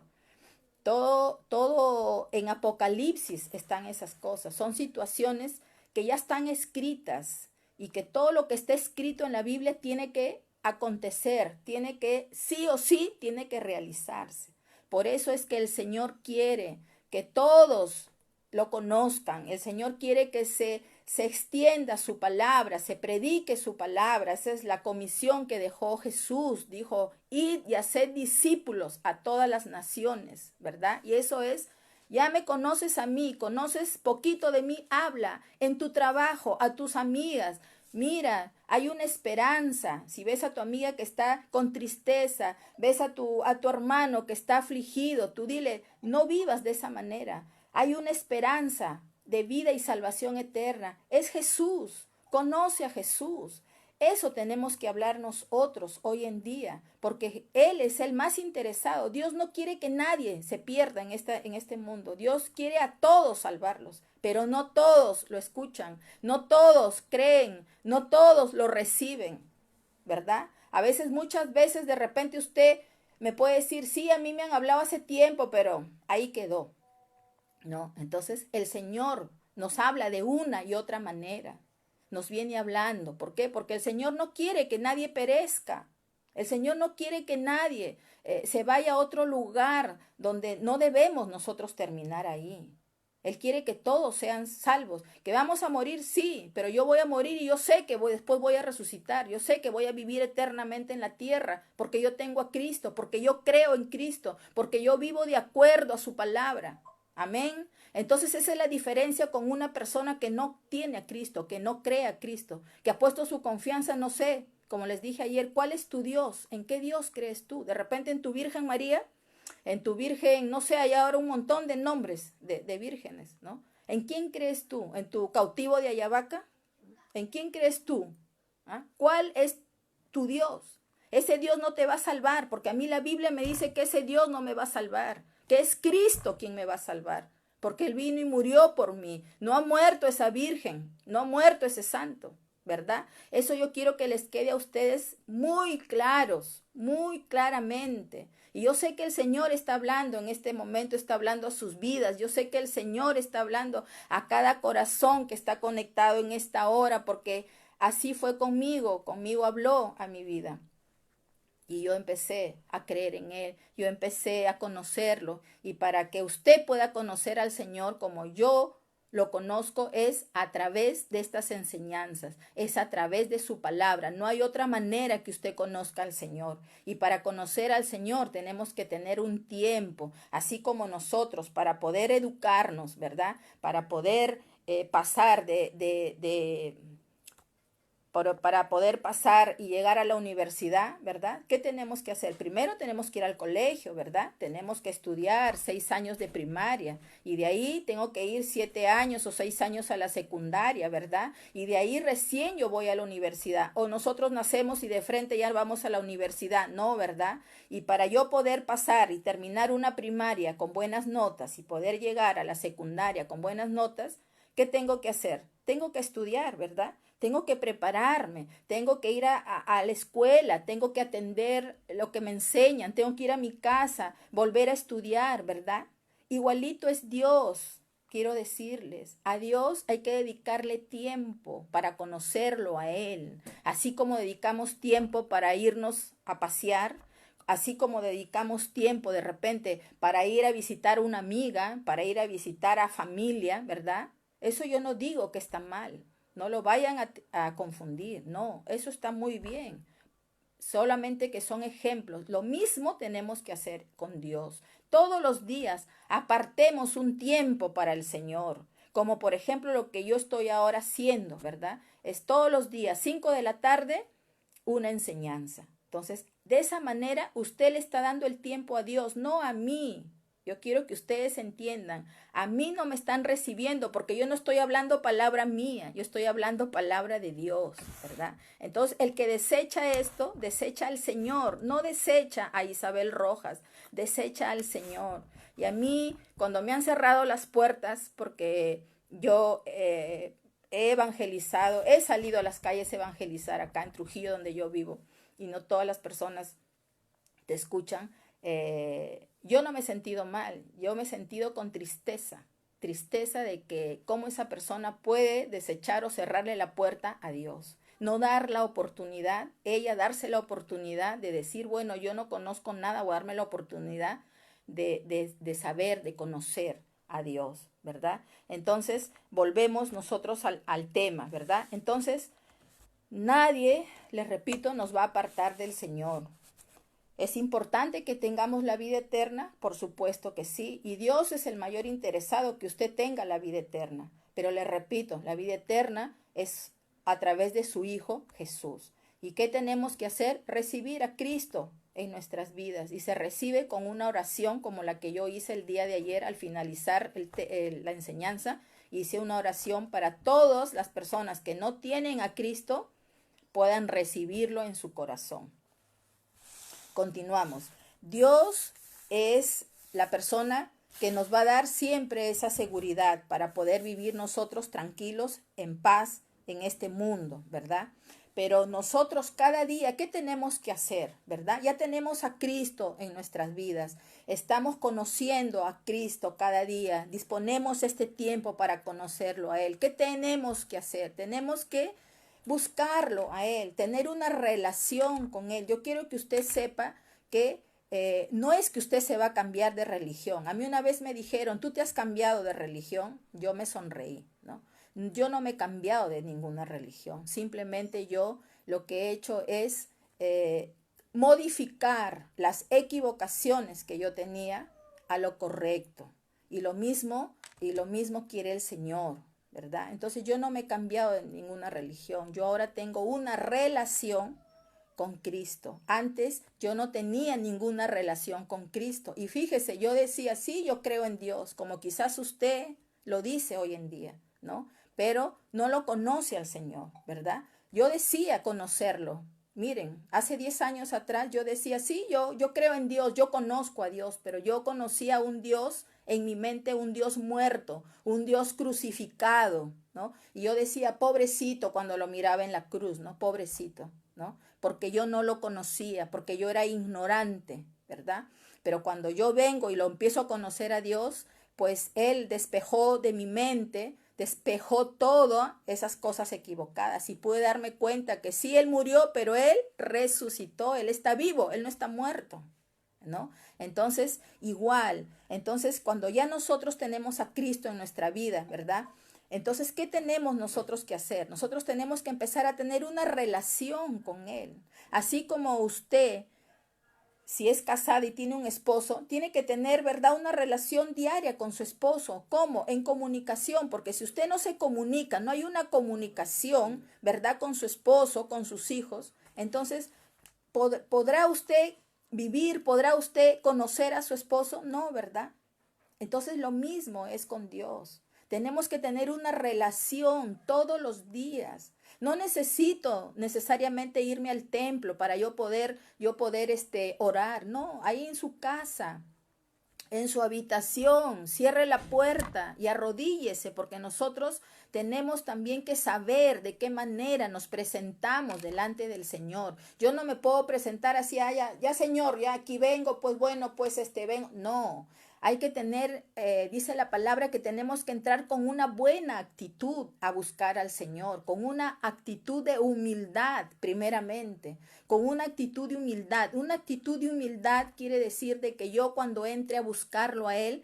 Todo en Apocalipsis están esas cosas. Son situaciones que ya están escritas y que todo lo que está escrito en la Biblia tiene que acontecer, tiene que, sí o sí, tiene que realizarse. Por eso es que el Señor quiere que todos lo conozcan. El Señor quiere que se extienda su palabra, se predique su palabra. Esa es la comisión que dejó Jesús. Dijo, id y haced discípulos a todas las naciones, ¿verdad? Y eso es, ya me conoces a mí, conoces poquito de mí, habla en tu trabajo, a tus amigas. Mira, hay una esperanza. Si ves a tu amiga que está con tristeza, ves a tu hermano que está afligido, tú dile, no vivas de esa manera. Hay una esperanza de vida y salvación eterna. Es Jesús. Conoce a Jesús. Eso tenemos que hablar nosotros hoy en día, porque Él es el más interesado. Dios no quiere que nadie se pierda en este mundo. Dios quiere a todos salvarlos, pero no todos lo escuchan, no todos creen, no todos lo reciben, ¿verdad? A veces, muchas veces, de repente usted me puede decir, sí, a mí me han hablado hace tiempo, pero ahí quedó. No, entonces el Señor nos habla de una y otra manera. Nos viene hablando. ¿Por qué? Porque el Señor no quiere que nadie perezca. El Señor no quiere que nadie se vaya a otro lugar donde no debemos nosotros terminar ahí. Él quiere que todos sean salvos. Que vamos a morir, sí, pero yo voy a morir y yo sé que después voy a resucitar. Yo sé que voy a vivir eternamente en la tierra porque yo tengo a Cristo, porque yo creo en Cristo, porque yo vivo de acuerdo a su palabra. Amén. Entonces esa es la diferencia con una persona que no tiene a Cristo, que no cree a Cristo, que ha puesto su confianza, no sé, como les dije ayer, ¿cuál es tu Dios? ¿En qué Dios crees tú? De repente en tu Virgen María, en tu Virgen, no sé, hay ahora un montón de nombres de vírgenes, ¿no? ¿En quién crees tú? ¿En tu cautivo de Ayabaca? ¿En quién crees tú? ¿Ah? ¿Cuál es tu Dios? Ese Dios no te va a salvar, porque a mí la Biblia me dice que ese Dios no me va a salvar, que es Cristo quien me va a salvar, porque Él vino y murió por mí. No ha muerto esa virgen, no ha muerto ese santo, ¿verdad? Eso yo quiero que les quede a ustedes muy claros, muy claramente. Y yo sé que el Señor está hablando en este momento, está hablando a sus vidas. Yo sé que el Señor está hablando a cada corazón que está conectado en esta hora, porque así fue conmigo, conmigo habló a mi vida. Y yo empecé a creer en Él, yo empecé a conocerlo. Y para que usted pueda conocer al Señor como yo lo conozco, es a través de estas enseñanzas, es a través de su palabra. No hay otra manera que usted conozca al Señor. Y para conocer al Señor tenemos que tener un tiempo, así como nosotros, para poder educarnos, ¿verdad? Para poder pasar para poder pasar y llegar a la universidad, ¿verdad? ¿Qué tenemos que hacer? Primero tenemos que ir al colegio, ¿verdad? Tenemos que estudiar 6 años de primaria y de ahí tengo que ir 7 años o 6 años a la secundaria, ¿verdad? Y de ahí recién yo voy a la universidad. O nosotros nacemos y de frente ya vamos a la universidad, no, ¿verdad? Y para yo poder pasar y terminar una primaria con buenas notas y poder llegar a la secundaria con buenas notas, ¿qué tengo que hacer? Tengo que estudiar, ¿verdad? Tengo que prepararme, tengo que ir a la escuela, tengo que atender lo que me enseñan, tengo que ir a mi casa, volver a estudiar, ¿verdad? Igualito es Dios, quiero decirles, a Dios hay que dedicarle tiempo para conocerlo a Él, así como dedicamos tiempo para irnos a pasear, así como dedicamos tiempo de repente para ir a visitar a una amiga, para ir a visitar a familia, ¿verdad? Eso yo no digo que está mal. No lo vayan a confundir, no, eso está muy bien. Solamente que son ejemplos. Lo mismo tenemos que hacer con Dios. Todos los días apartemos un tiempo para el Señor. Como por ejemplo lo que yo estoy ahora haciendo, ¿verdad? Es todos los días, 5 de la tarde, una enseñanza. Entonces, de esa manera usted le está dando el tiempo a Dios, no a mí. Yo quiero que ustedes entiendan, a mí no me están recibiendo porque yo no estoy hablando palabra mía, yo estoy hablando palabra de Dios, ¿verdad? Entonces, el que desecha esto, desecha al Señor, no desecha a Isabel Rojas, desecha al Señor. Y a mí, cuando me han cerrado las puertas, porque yo he evangelizado, he salido a las calles a evangelizar acá en Trujillo, donde yo vivo, y no todas las personas te escuchan, yo no me he sentido mal, yo me he sentido con tristeza, tristeza de que cómo esa persona puede desechar o cerrarle la puerta a Dios. No dar la oportunidad, ella darse la oportunidad de decir, bueno, yo no conozco nada, o darme la oportunidad de saber, de conocer a Dios, ¿verdad? Entonces, volvemos nosotros al tema, ¿verdad? Entonces, nadie, les repito, nos va a apartar del Señor. ¿Es importante que tengamos la vida eterna? Por supuesto que sí. Y Dios es el mayor interesado que usted tenga la vida eterna. Pero le repito, la vida eterna es a través de su Hijo Jesús. ¿Y qué tenemos que hacer? Recibir a Cristo en nuestras vidas. Y se recibe con una oración como la que yo hice el día de ayer al finalizar la enseñanza. Hice una oración para todas las personas que no tienen a Cristo puedan recibirlo en su corazón. Continuamos. Dios es la persona que nos va a dar siempre esa seguridad para poder vivir nosotros tranquilos, en paz, en este mundo, ¿verdad? Pero nosotros cada día, ¿qué tenemos que hacer, verdad? Ya tenemos a Cristo en nuestras vidas. Estamos conociendo a Cristo cada día. Disponemos este tiempo para conocerlo a Él. ¿Qué tenemos que hacer? Tenemos que buscarlo a Él, tener una relación con Él. Yo quiero que usted sepa que no es que usted se va a cambiar de religión. A mí una vez me dijeron, ¿tú te has cambiado de religión? Yo me sonreí, ¿no? Yo no me he cambiado de ninguna religión. Simplemente yo lo que he hecho es modificar las equivocaciones que yo tenía a lo correcto. Y lo mismo quiere el Señor, ¿verdad? Entonces yo no me he cambiado de ninguna religión. Yo ahora tengo una relación con Cristo. Antes yo no tenía ninguna relación con Cristo. Y fíjese, yo decía, sí, yo creo en Dios, como quizás usted lo dice hoy en día, ¿no? Pero no lo conoce al Señor, ¿verdad? Yo decía conocerlo. Miren, hace 10 años atrás yo decía, sí, yo creo en Dios, yo conozco a Dios, pero yo conocía a un Dios en mi mente, un Dios muerto, un Dios crucificado, ¿no? Y yo decía, pobrecito, cuando lo miraba en la cruz, ¿no? Pobrecito, ¿no? Porque yo no lo conocía, porque yo era ignorante, ¿verdad? Pero cuando yo vengo y lo empiezo a conocer a Dios, pues Él despejó de mi mente, despejó todas esas cosas equivocadas y pude darme cuenta que sí, Él murió, pero Él resucitó, Él está vivo, Él no está muerto, ¿no? Entonces, igual, entonces cuando ya nosotros tenemos a Cristo en nuestra vida, ¿verdad? Entonces, ¿qué tenemos nosotros que hacer? Nosotros tenemos que empezar a tener una relación con Él. Así como usted, si es casada y tiene un esposo, tiene que tener, ¿verdad?, una relación diaria con su esposo. ¿Cómo? En comunicación, porque si usted no se comunica, no hay una comunicación, ¿verdad?, con su esposo, con sus hijos, entonces, ¿podrá usted vivir, podrá usted conocer a su esposo? No, ¿verdad? Entonces lo mismo es con Dios. Tenemos que tener una relación todos los días. No necesito necesariamente irme al templo para yo poder orar. No, ahí en su casa, en su habitación, cierre la puerta y arrodíllese, porque nosotros tenemos también que saber de qué manera nos presentamos delante del Señor. Yo no me puedo presentar así, ya Señor, ya aquí vengo, pues bueno, pues vengo. No, hay que tener, dice la palabra, que tenemos que entrar con una buena actitud a buscar al Señor, con una actitud de humildad primeramente, con una actitud de humildad. Una actitud de humildad quiere decir de que yo cuando entre a buscarlo a Él,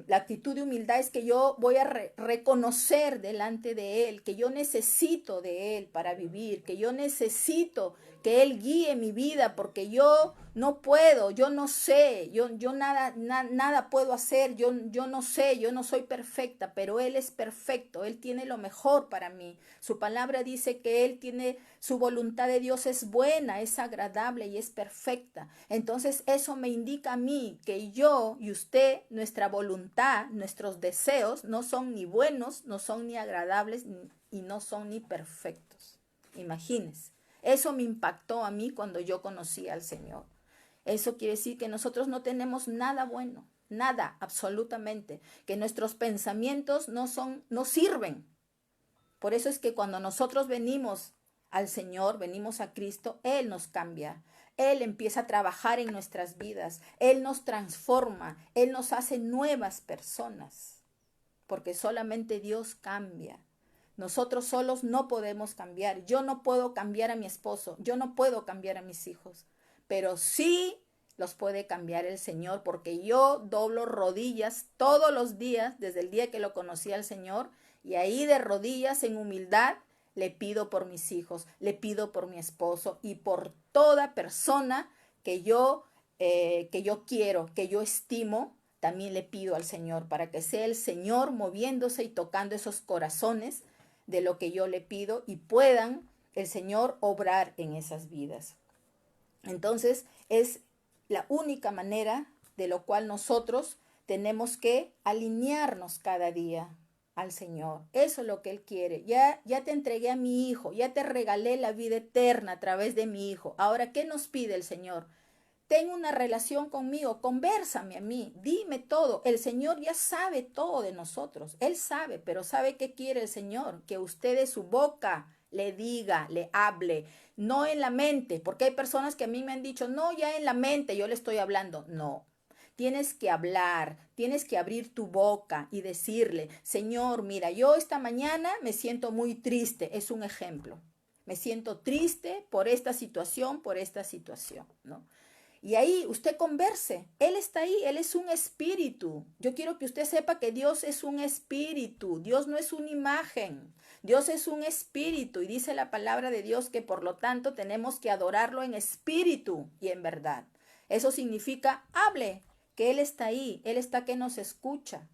la actitud de humildad es que yo voy a reconocer delante de Él que yo necesito de Él para vivir, que yo necesito que Él guíe mi vida, porque yo no puedo, yo no sé, yo nada puedo hacer, yo no sé, yo no soy perfecta, pero Él es perfecto, Él tiene lo mejor para mí. Su palabra dice que Él tiene, su voluntad de Dios es buena, es agradable y es perfecta. Entonces eso me indica a mí que yo y usted, nuestra voluntad, nuestros deseos no son ni buenos, no son ni agradables y no son ni perfectos. Imagínense. Eso me impactó a mí cuando yo conocí al Señor. Eso quiere decir que nosotros no tenemos nada bueno, nada, absolutamente, que nuestros pensamientos no sirven. Por eso es que cuando nosotros venimos al Señor, venimos a Cristo, Él nos cambia. Él empieza a trabajar en nuestras vidas. Él nos transforma. Él nos hace nuevas personas. Porque solamente Dios cambia. Nosotros solos no podemos cambiar. Yo no puedo cambiar a mi esposo. Yo no puedo cambiar a mis hijos. Pero sí los puede cambiar el Señor, porque yo doblo rodillas todos los días, desde el día que lo conocí al Señor, y ahí de rodillas en humildad le pido por mis hijos, le pido por mi esposo y por toda persona que yo quiero, que yo estimo. También le pido al Señor para que sea el Señor moviéndose y tocando esos corazones de lo que yo le pido y puedan el Señor obrar en esas vidas. Entonces es la única manera de lo cual nosotros tenemos que alinearnos cada día al Señor. Eso es lo que Él quiere. Ya te entregué a mi hijo, ya te regalé la vida eterna a través de mi hijo. Ahora, ¿qué nos pide el Señor? Ten una relación conmigo, convérsame a mí, dime todo. El Señor ya sabe todo de nosotros. Él sabe, pero ¿sabe qué quiere el Señor? Que usted de su boca le diga, le hable, no en la mente, porque hay personas que a mí me han dicho, no, ya en la mente yo le estoy hablando. No, tienes que hablar, tienes que abrir tu boca y decirle, Señor, mira, yo esta mañana me siento muy triste, es un ejemplo. Me siento triste por esta situación, ¿no? Y ahí usted converse. Él está ahí, Él es un espíritu. Yo quiero que usted sepa que Dios es un espíritu. Dios no es una imagen. Dios es un espíritu. Y dice la palabra de Dios que por lo tanto tenemos que adorarlo en espíritu y en verdad. Eso significa, hable, que Él está ahí. Él está que nos escucha.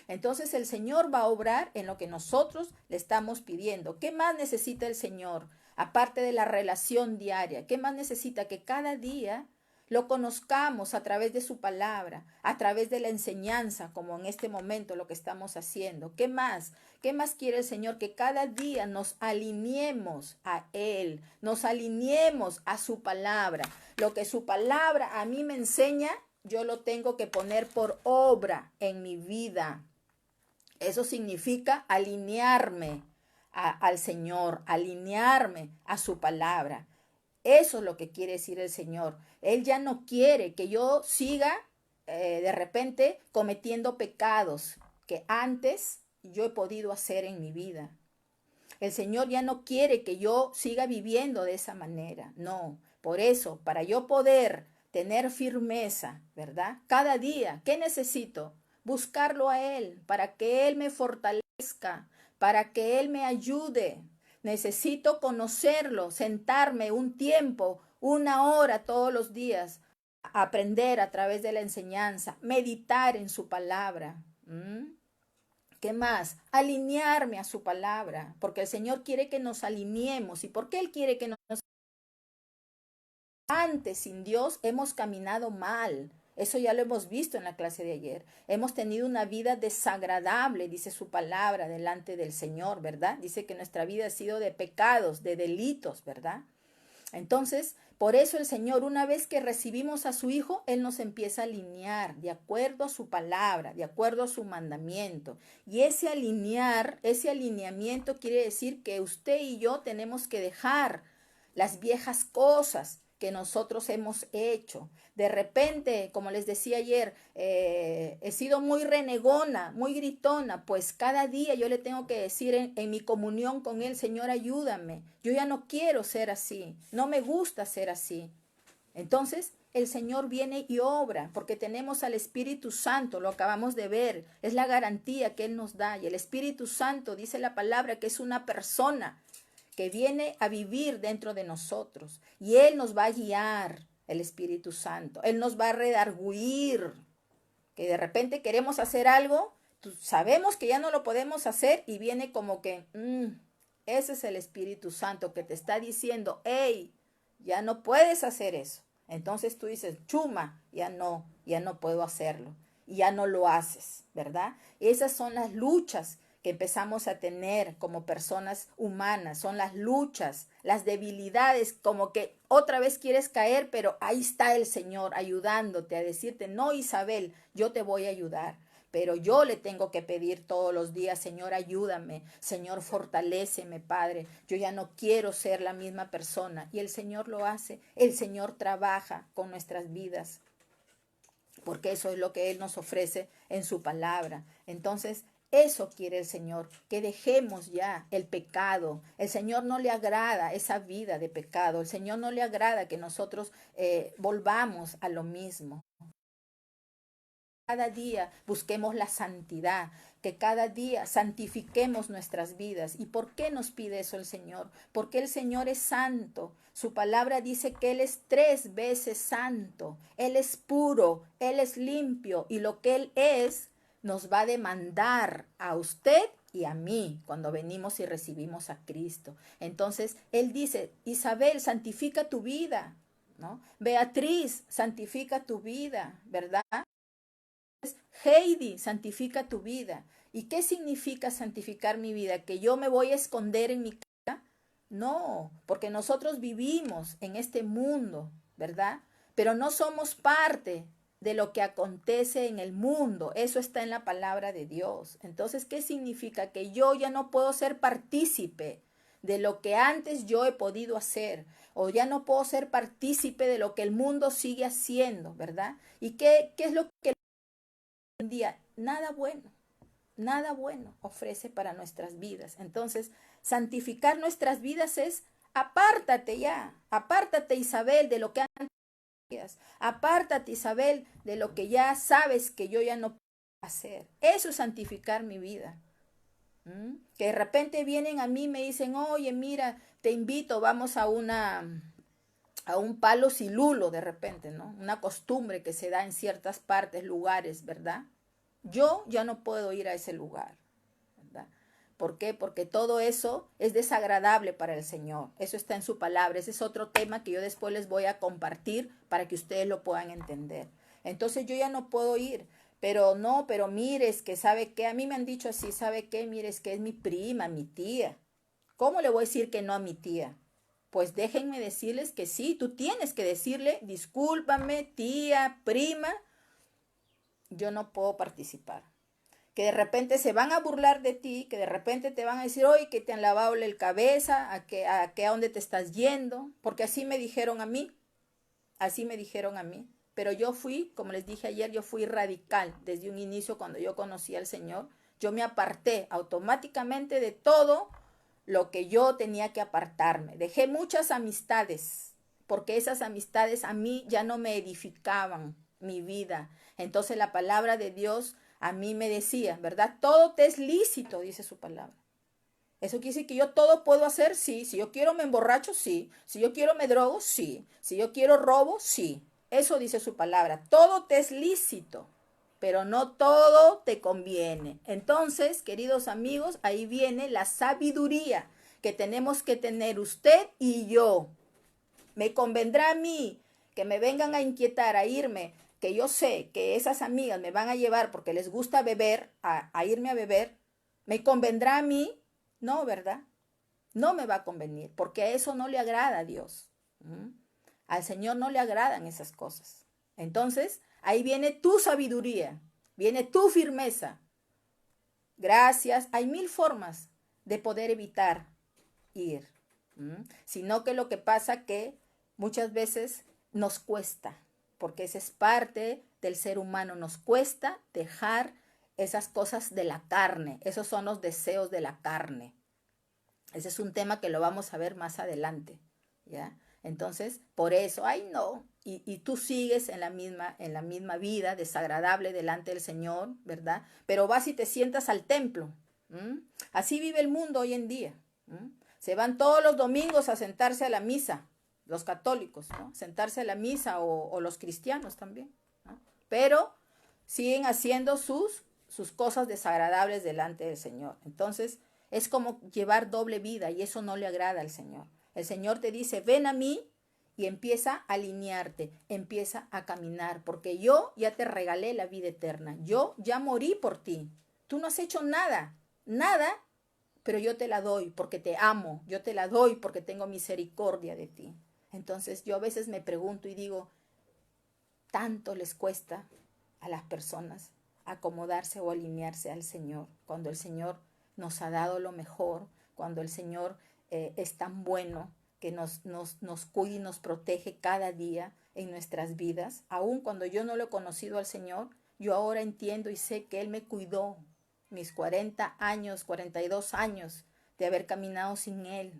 Entonces el Señor va a obrar en lo que nosotros le estamos pidiendo. ¿Qué más necesita el Señor? aparte de la relación diaria? ¿Qué más necesita? Que cada día lo conozcamos a través de su palabra, a través de la enseñanza, como en este momento lo que estamos haciendo. ¿Qué más? ¿Qué más quiere el Señor? Que cada día nos alineemos a Él, nos alineemos a su palabra. Lo que su palabra a mí me enseña, yo lo tengo que poner por obra en mi vida. Eso significa alinearme al Señor, alinearme a su palabra. Eso es lo que quiere decir el Señor. Él ya no quiere que yo siga de repente cometiendo pecados que antes yo he podido hacer en mi vida. El Señor ya no quiere que yo siga viviendo de esa manera. No, por eso, para yo poder tener firmeza, ¿verdad? Cada día, ¿qué necesito? Buscarlo a Él, para que Él me fortalezca, para que Él me ayude. Necesito conocerlo, sentarme un tiempo, 1 hora todos los días, aprender a través de la enseñanza, meditar en su palabra. ¿Qué más? Alinearme a su palabra, porque el Señor quiere que nos alineemos. ¿Y por qué Él quiere que nos antes sin Dios hemos caminado mal? Eso ya lo hemos visto en la clase de ayer. Hemos tenido una vida desagradable, dice su palabra, delante del Señor, ¿verdad? Dice que nuestra vida ha sido de pecados, de delitos, ¿verdad? Entonces, por eso el Señor, una vez que recibimos a su Hijo, Él nos empieza a alinear de acuerdo a su palabra, de acuerdo a su mandamiento. Y ese alinear, ese alineamiento quiere decir que usted y yo tenemos que dejar las viejas cosas que nosotros hemos hecho. De repente, como les decía ayer, he sido muy renegona, muy gritona, pues cada día yo le tengo que decir en mi comunión con Él, Señor, ayúdame. Yo ya no quiero ser así, no me gusta ser así. Entonces, el Señor viene y obra, porque tenemos al Espíritu Santo, lo acabamos de ver, es la garantía que Él nos da. Y el Espíritu Santo, dice la palabra, que es una persona que viene a vivir dentro de nosotros. Y Él nos va a guiar, el Espíritu Santo. Él nos va a redarguir, que de repente queremos hacer algo, sabemos que ya no lo podemos hacer y viene como que, ese es el Espíritu Santo que te está diciendo, hey, ya no puedes hacer eso. Entonces tú dices, chuma, ya no puedo hacerlo. Y ya no lo haces, ¿verdad? Esas son las luchas que empezamos a tener como personas humanas, son las luchas, las debilidades, como que otra vez quieres caer, pero ahí está el Señor ayudándote a decirte, no, Isabel, yo te voy a ayudar. Pero yo le tengo que pedir todos los días, Señor, ayúdame, Señor, fortaléceme, Padre. Yo ya no quiero ser la misma persona. Y el Señor lo hace, el Señor trabaja con nuestras vidas, porque eso es lo que Él nos ofrece en su palabra. Entonces, eso quiere el Señor, que dejemos ya el pecado. El Señor no le agrada esa vida de pecado. El Señor no le agrada que nosotros volvamos a lo mismo. Cada día busquemos la santidad, que cada día santifiquemos nuestras vidas. ¿Y por qué nos pide eso el Señor? Porque el Señor es santo. Su palabra dice que Él es 3 veces santo. Él es puro, Él es limpio y lo que Él es nos va a demandar a usted y a mí cuando venimos y recibimos a Cristo. Entonces, Él dice, Isabel, santifica tu vida, ¿no? Beatriz, santifica tu vida, ¿verdad? Heidi, santifica tu vida. ¿Y qué significa santificar mi vida? ¿Que yo me voy a esconder en mi casa? No, porque nosotros vivimos en este mundo, ¿verdad? Pero no somos parte de lo que acontece en el mundo. Eso está en la palabra de Dios. Entonces, ¿qué significa? Que yo ya no puedo ser partícipe de lo que antes yo he podido hacer, o ya no puedo ser partícipe de lo que el mundo sigue haciendo, ¿verdad? ¿Y qué es lo que un día? Nada bueno ofrece para nuestras vidas. Entonces, santificar nuestras vidas es apártate ya, apártate Isabel de lo que antes, apártate Isabel de lo que ya sabes que yo ya no puedo hacer. Eso es santificar mi vida. Que de repente vienen a mí y me dicen, oye, mira, te invito, vamos a un palo silulo de repente, ¿no? Una costumbre que se da en ciertas partes, lugares, ¿verdad? Yo ya no puedo ir a ese lugar, ¿verdad? ¿Por qué? Porque todo eso es desagradable para el Señor. Eso está en su palabra. Ese es otro tema que yo después les voy a compartir para que ustedes lo puedan entender. Entonces yo ya no puedo ir. Pero no, pero mire, es que sabe qué, a mí me han dicho así, sabe qué, mire, es que es mi prima, mi tía. ¿Cómo le voy a decir que no a mi tía? Pues déjenme decirles que sí, tú tienes que decirle, discúlpame, tía, prima, yo no puedo participar. Que de repente se van a burlar de ti, que de repente te van a decir, oye, que te han lavado el cabeza, a dónde te estás yendo, porque así me dijeron a mí, así me dijeron a mí. Pero yo fui, como les dije ayer, yo fui radical desde un inicio cuando yo conocí al Señor. Yo me aparté automáticamente de todo lo que yo tenía que apartarme. Dejé muchas amistades, porque esas amistades a mí ya no me edificaban mi vida. Entonces la palabra de Dios a mí me decía, ¿verdad? Todo te es lícito, dice su palabra. Eso quiere decir que yo todo puedo hacer, sí. Si yo quiero me emborracho, sí. Si yo quiero me drogo, sí. Si yo quiero robo, sí. Eso dice su palabra. Todo te es lícito, pero no todo te conviene. Entonces, queridos amigos, ahí viene la sabiduría que tenemos que tener usted y yo. Me convendrá a mí que me vengan a inquietar, a irme, que yo sé que esas amigas me van a llevar porque les gusta beber, a irme a beber. ¿Me convendrá a mí? No, ¿verdad? No me va a convenir, porque a eso no le agrada a Dios. ¿Mm? Al Señor no le agradan esas cosas. Entonces, ahí viene tu sabiduría, viene tu firmeza. Gracias. Hay mil formas de poder evitar ir. ¿Mm? Sino que lo que pasa que muchas veces nos cuesta, porque esa es parte del ser humano, nos cuesta dejar esas cosas de la carne, esos son los deseos de la carne. Ese es un tema que lo vamos a ver más adelante, ¿ya? Entonces, por eso, ay no, y tú sigues en la misma vida desagradable delante del Señor, ¿verdad? Pero vas y te sientas al templo. ¿Mm? Así vive el mundo hoy en día. ¿Mm? Se van todos los domingos a sentarse a la misa, los católicos, ¿no? Sentarse a la misa o los cristianos también, ¿no? Pero siguen haciendo sus cosas desagradables delante del Señor. Entonces, es como llevar doble vida y eso no le agrada al Señor. El Señor te dice, ven a mí y empieza a alinearte, empieza a caminar, porque yo ya te regalé la vida eterna, yo ya morí por ti. Tú no has hecho nada, nada, pero yo te la doy porque te amo, yo te la doy porque tengo misericordia de ti. Entonces yo a veces me pregunto y digo, ¿tanto les cuesta a las personas acomodarse o alinearse al Señor cuando el Señor nos ha dado lo mejor, cuando el Señor es tan bueno que nos cuida y nos protege cada día en nuestras vidas? Aun cuando yo no lo he conocido al Señor, yo ahora entiendo y sé que Él me cuidó mis 40 años, 42 años de haber caminado sin Él.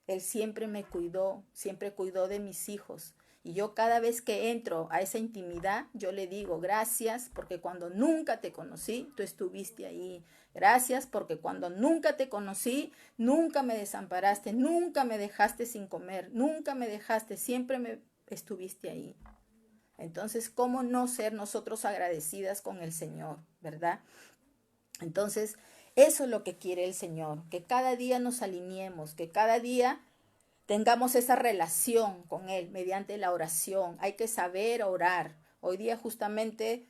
Él siempre me cuidó, siempre cuidó de mis hijos. Y yo cada vez que entro a esa intimidad, yo le digo, gracias porque cuando nunca te conocí, tú estuviste ahí. Gracias porque cuando nunca te conocí, nunca me desamparaste, nunca me dejaste sin comer, nunca me dejaste, siempre me estuviste ahí. Entonces, ¿cómo no ser nosotros agradecidas con el Señor, verdad? Entonces, eso es lo que quiere el Señor, que cada día nos alineemos, que cada día tengamos esa relación con Él mediante la oración. Hay que saber orar. Hoy día justamente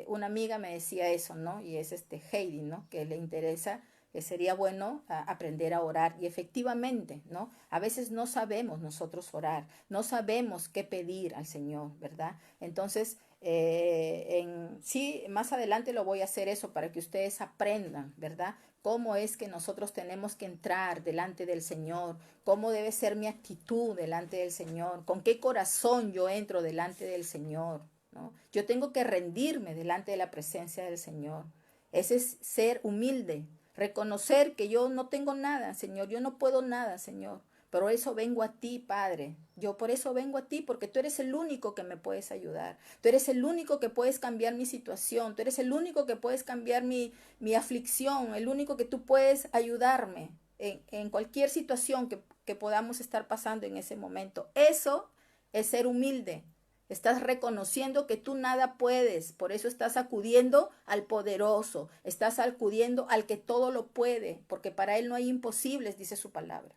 una amiga me decía eso, ¿no? Y es Heidi, ¿no? Que le interesa, que sería bueno aprender a orar. Y efectivamente, ¿no? A veces no sabemos nosotros orar, no sabemos qué pedir al Señor, ¿verdad? Entonces, sí, más adelante lo voy a hacer eso para que ustedes aprendan, ¿verdad? Cómo es que nosotros tenemos que entrar delante del Señor, cómo debe ser mi actitud delante del Señor, con qué corazón yo entro delante del Señor, ¿no? Yo tengo que rendirme delante de la presencia del Señor. Ese es ser humilde, reconocer que yo no tengo nada, Señor, yo no puedo nada, Señor. Pero eso vengo a ti, Padre. Yo por eso vengo a ti, porque tú eres el único que me puedes ayudar. Tú eres el único que puedes cambiar mi situación. Tú eres el único que puedes cambiar mi aflicción. El único que tú puedes ayudarme en cualquier situación que podamos estar pasando en ese momento. Eso es ser humilde. Estás reconociendo que tú nada puedes, por eso estás acudiendo al poderoso, estás acudiendo al que todo lo puede, porque para él no hay imposibles, dice su palabra,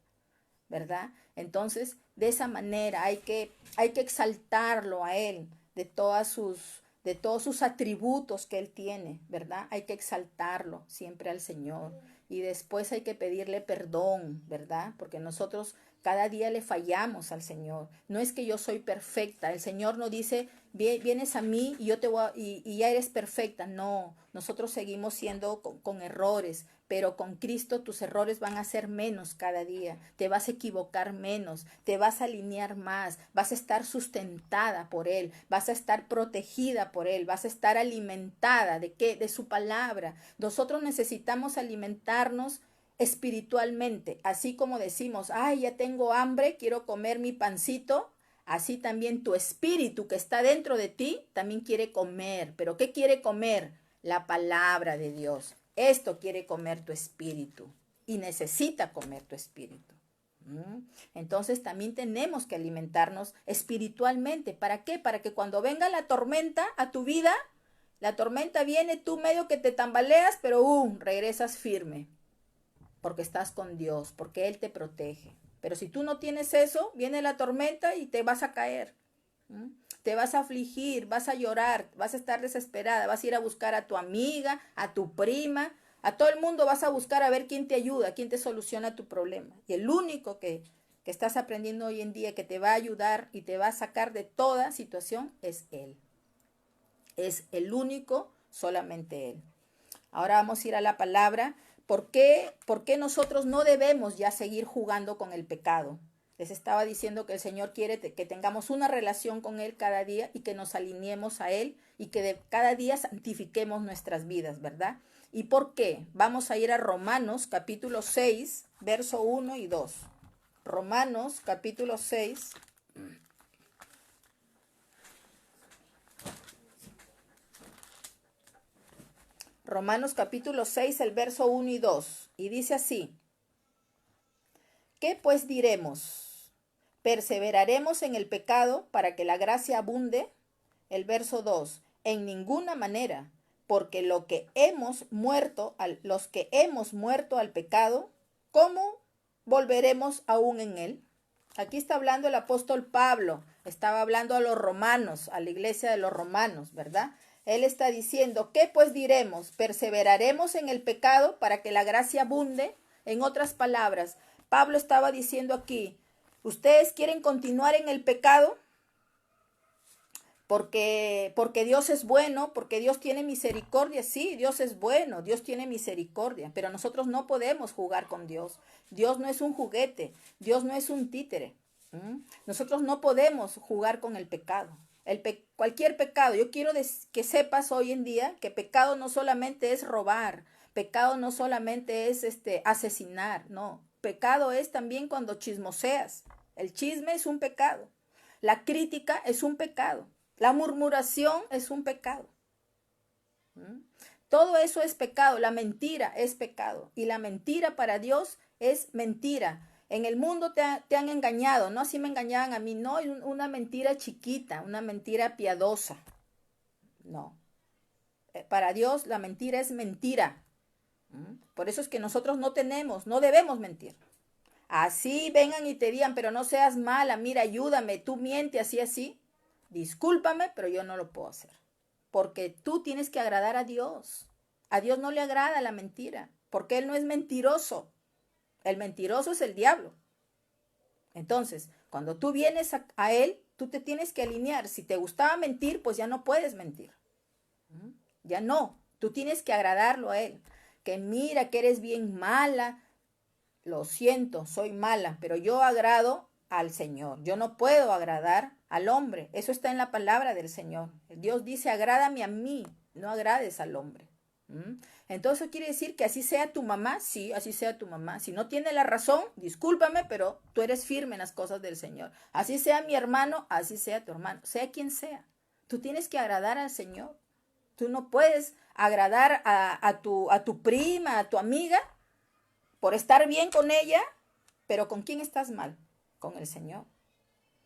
¿verdad? Entonces, de esa manera hay que exaltarlo a él, de todos sus atributos que él tiene, ¿verdad? Hay que exaltarlo siempre al Señor. Y después hay que pedirle perdón, ¿verdad? Porque nosotros cada día le fallamos al Señor. No es que yo soy perfecta. El Señor no dice, vienes a mí y yo te voy y ya eres perfecta. No, nosotros seguimos siendo con errores, pero con Cristo tus errores van a ser menos cada día. Te vas a equivocar menos, te vas a alinear más, vas a estar sustentada por Él, vas a estar protegida por Él, vas a estar alimentada ¿de qué? De su palabra. Nosotros necesitamos alimentarnos espiritualmente, así como decimos, ay, ya tengo hambre, quiero comer mi pancito, así también tu espíritu que está dentro de ti también quiere comer. ¿Pero qué quiere comer? La palabra de Dios. Esto quiere comer tu espíritu y necesita comer tu espíritu. Entonces también tenemos que alimentarnos espiritualmente. ¿Para qué? Para que cuando venga la tormenta a tu vida, la tormenta viene, tú medio que te tambaleas, pero regresas firme. Porque estás con Dios, porque Él te protege. Pero si tú no tienes eso, viene la tormenta y te vas a caer. Te vas a afligir, vas a llorar, vas a estar desesperada, vas a ir a buscar a tu amiga, a tu prima, a todo el mundo vas a buscar a ver quién te ayuda, quién te soluciona tu problema. Y el único que estás aprendiendo hoy en día que te va a ayudar y te va a sacar de toda situación es Él. Es el único, solamente Él. Ahora vamos a ir a la palabra. ¿Por qué nosotros no debemos ya seguir jugando con el pecado? Les estaba diciendo que el Señor quiere que tengamos una relación con Él cada día y que nos alineemos a Él y que cada día santifiquemos nuestras vidas, ¿verdad? ¿Y por qué? Vamos a ir a Romanos capítulo 6, verso 1 y 2. Romanos capítulo 6. Romanos capítulo 6, el verso 1 y 2. Y dice así: ¿qué pues diremos? ¿Perseveraremos en el pecado para que la gracia abunde? El verso 2. En ninguna manera, porque los que hemos muerto al pecado, ¿cómo volveremos aún en él? Aquí está hablando el apóstol Pablo, estaba hablando a los romanos, a la iglesia de los romanos, ¿verdad? Él está diciendo, ¿qué pues diremos? ¿Perseveraremos en el pecado para que la gracia abunde? En otras palabras, Pablo estaba diciendo aquí, ¿ustedes quieren continuar en el pecado? Porque Dios es bueno, porque Dios tiene misericordia. Sí, Dios es bueno, Dios tiene misericordia, pero nosotros no podemos jugar con Dios. Dios no es un juguete, Dios no es un títere. Nosotros no podemos jugar con el pecado. Cualquier pecado. Yo quiero que sepas hoy en día que pecado no solamente es robar, pecado no solamente es asesinar, no. Pecado es también cuando chismoseas. El chisme es un pecado. La crítica es un pecado. La murmuración es un pecado. Todo eso es pecado. La mentira es pecado. Y la mentira para Dios es mentira. En el mundo te han engañado, ¿no? Así me engañaban a mí. No, una mentira chiquita, una mentira piadosa. No. Para Dios la mentira es mentira. Por eso es que nosotros no debemos mentir. Así vengan y te digan, pero no seas mala, mira, ayúdame, tú mientes así, así. Discúlpame, pero yo no lo puedo hacer. Porque tú tienes que agradar a Dios. A Dios no le agrada la mentira, porque Él no es mentiroso. El mentiroso es el diablo. Entonces, cuando tú vienes a Él, tú te tienes que alinear. Si te gustaba mentir, pues ya no puedes mentir. Ya no. Tú tienes que agradarlo a Él. Que mira que eres bien mala. Lo siento, soy mala, pero yo agrado al Señor. Yo no puedo agradar al hombre. Eso está en la palabra del Señor. Dios dice, agrádame a mí, no agrades al hombre. Entonces, ¿eso quiere decir que así sea tu mamá? Sí, así sea tu mamá. Si no tiene la razón, discúlpame, pero tú eres firme en las cosas del Señor. Así sea mi hermano, así sea tu hermano, sea quien sea. Tú tienes que agradar al Señor. Tú no puedes agradar a tu prima, a tu amiga, por estar bien con ella, pero ¿con quién estás mal? Con el Señor.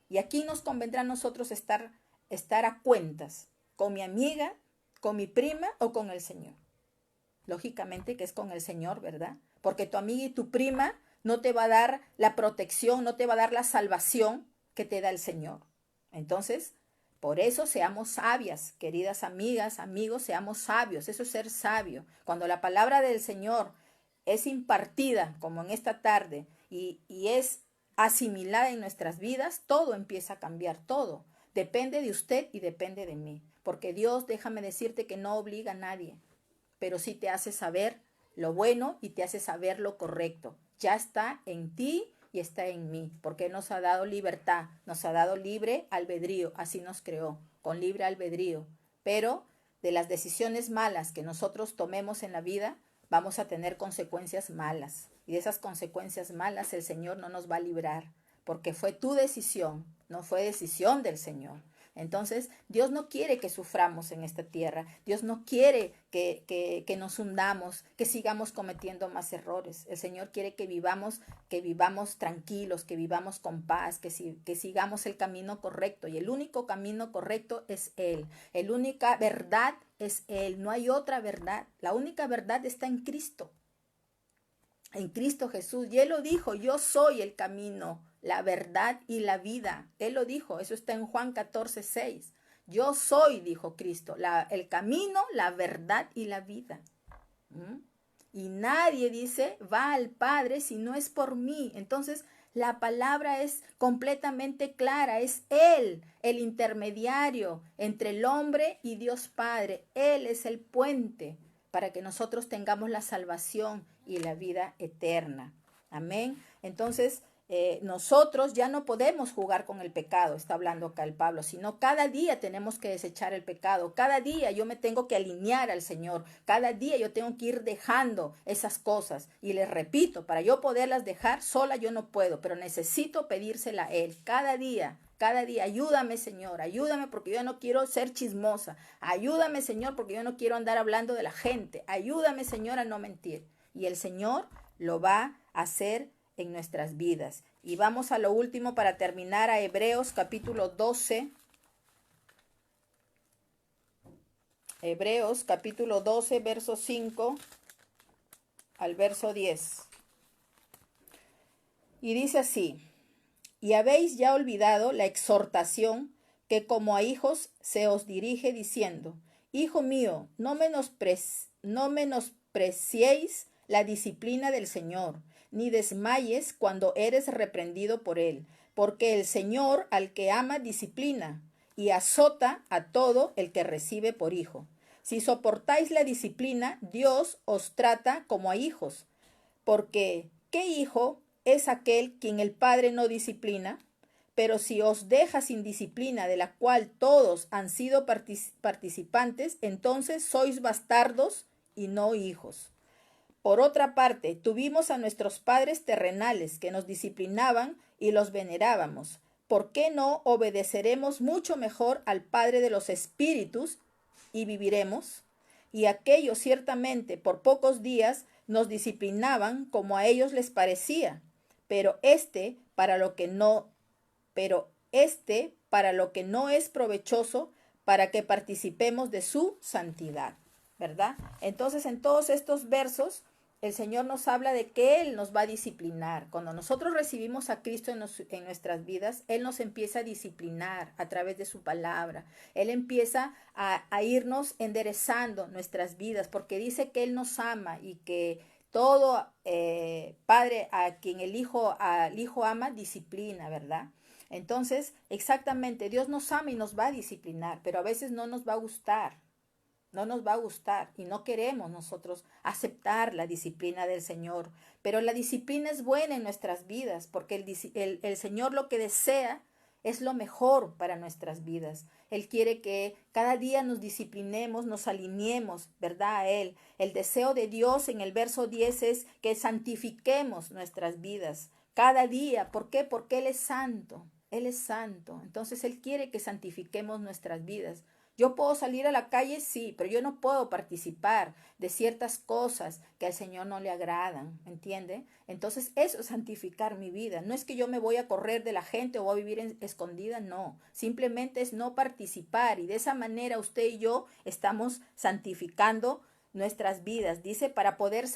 Y aquí nos convendrá a nosotros estar estar a cuentas con mi amiga, con mi prima o con el Señor. Lógicamente que es con el Señor, ¿verdad? Porque tu amiga y tu prima no te va a dar la protección, no te va a dar la salvación que te da el Señor. Entonces, por eso seamos sabias, queridas amigas, amigos, seamos sabios. Eso es ser sabio. Cuando la palabra del Señor es impartida, como en esta tarde, y es asimilada en nuestras vidas, todo empieza a cambiar, todo. Depende de usted y depende de mí. Porque Dios, déjame decirte que no obliga a nadie, pero sí te hace saber lo bueno y te hace saber lo correcto. Ya está en ti y está en mí, porque nos ha dado libertad, nos ha dado libre albedrío, así nos creó, con libre albedrío. Pero de las decisiones malas que nosotros tomemos en la vida, vamos a tener consecuencias malas. Y de esas consecuencias malas el Señor no nos va a librar, porque fue tu decisión, no fue decisión del Señor. Entonces, Dios no quiere que suframos en esta tierra. Dios no quiere que nos hundamos, que sigamos cometiendo más errores. El Señor quiere que vivamos tranquilos, que vivamos con paz, que sigamos el camino correcto. Y el único camino correcto es Él. La única verdad es Él. No hay otra verdad. La única verdad está en Cristo. En Cristo Jesús. Y Él lo dijo, yo soy el camino, la verdad y la vida. Él lo dijo, eso está en Juan 14:6. Yo soy, dijo Cristo, el camino, la verdad y la vida. Y nadie, dice, va al Padre si no es por mí. Entonces, la palabra es completamente clara. Es Él, el intermediario entre el hombre y Dios Padre. Él es el puente para que nosotros tengamos la salvación y la vida eterna. Amén. Entonces, nosotros ya no podemos jugar con el pecado, está hablando acá el Pablo, sino cada día tenemos que desechar el pecado. Cada día yo me tengo que alinear al Señor. Cada día yo tengo que ir dejando esas cosas. Y les repito, para yo poderlas dejar sola yo no puedo, pero necesito pedírsela a Él. Cada día, ayúdame, Señor, ayúdame porque yo no quiero ser chismosa. Ayúdame, Señor, porque yo no quiero andar hablando de la gente. Ayúdame, Señor, a no mentir. Y el Señor lo va a hacer en nuestras vidas. Y vamos a lo último para terminar, a Hebreos capítulo 12. Hebreos capítulo 12, verso 5 al verso 10. Y dice así: y habéis ya olvidado la exhortación que como a hijos se os dirige diciendo: Hijo mío, no menospreciéis la disciplina del Señor, ni desmayes cuando eres reprendido por él, porque el Señor al que ama disciplina y azota a todo el que recibe por hijo. Si soportáis la disciplina, Dios os trata como a hijos, porque ¿qué hijo es aquel quien el Padre no disciplina? Pero si os deja sin disciplina, de la cual todos han sido participantes, entonces sois bastardos y no hijos. Por otra parte, tuvimos a nuestros padres terrenales que nos disciplinaban y los venerábamos. ¿Por qué no obedeceremos mucho mejor al Padre de los Espíritus y viviremos? Y aquellos ciertamente por pocos días nos disciplinaban como a ellos les parecía, pero para lo que no es provechoso, para que participemos de su santidad, ¿verdad? Entonces, en todos estos versos, el Señor nos habla de que Él nos va a disciplinar. Cuando nosotros recibimos a Cristo en nuestras vidas, Él nos empieza a disciplinar a través de su palabra. Él empieza a irnos enderezando nuestras vidas, porque dice que Él nos ama y que todo padre a quien al hijo ama, disciplina, ¿verdad? Entonces, exactamente, Dios nos ama y nos va a disciplinar, pero a veces no nos va a gustar. No nos va a gustar y no queremos nosotros aceptar la disciplina del Señor. Pero la disciplina es buena en nuestras vidas, porque el Señor lo que desea es lo mejor para nuestras vidas. Él quiere que cada día nos disciplinemos, nos alineemos, ¿verdad? A Él. El deseo de Dios en el verso 10 es que santifiquemos nuestras vidas cada día. ¿Por qué? Porque Él es santo. Él es santo. Entonces Él quiere que santifiquemos nuestras vidas. Yo puedo salir a la calle, sí, pero yo no puedo participar de ciertas cosas que al Señor no le agradan, ¿entiende? Entonces eso es santificar mi vida. No es que yo me voy a correr de la gente o voy a vivir escondida, no. Simplemente es no participar y de esa manera usted y yo estamos santificando nuestras vidas. Dice, para poder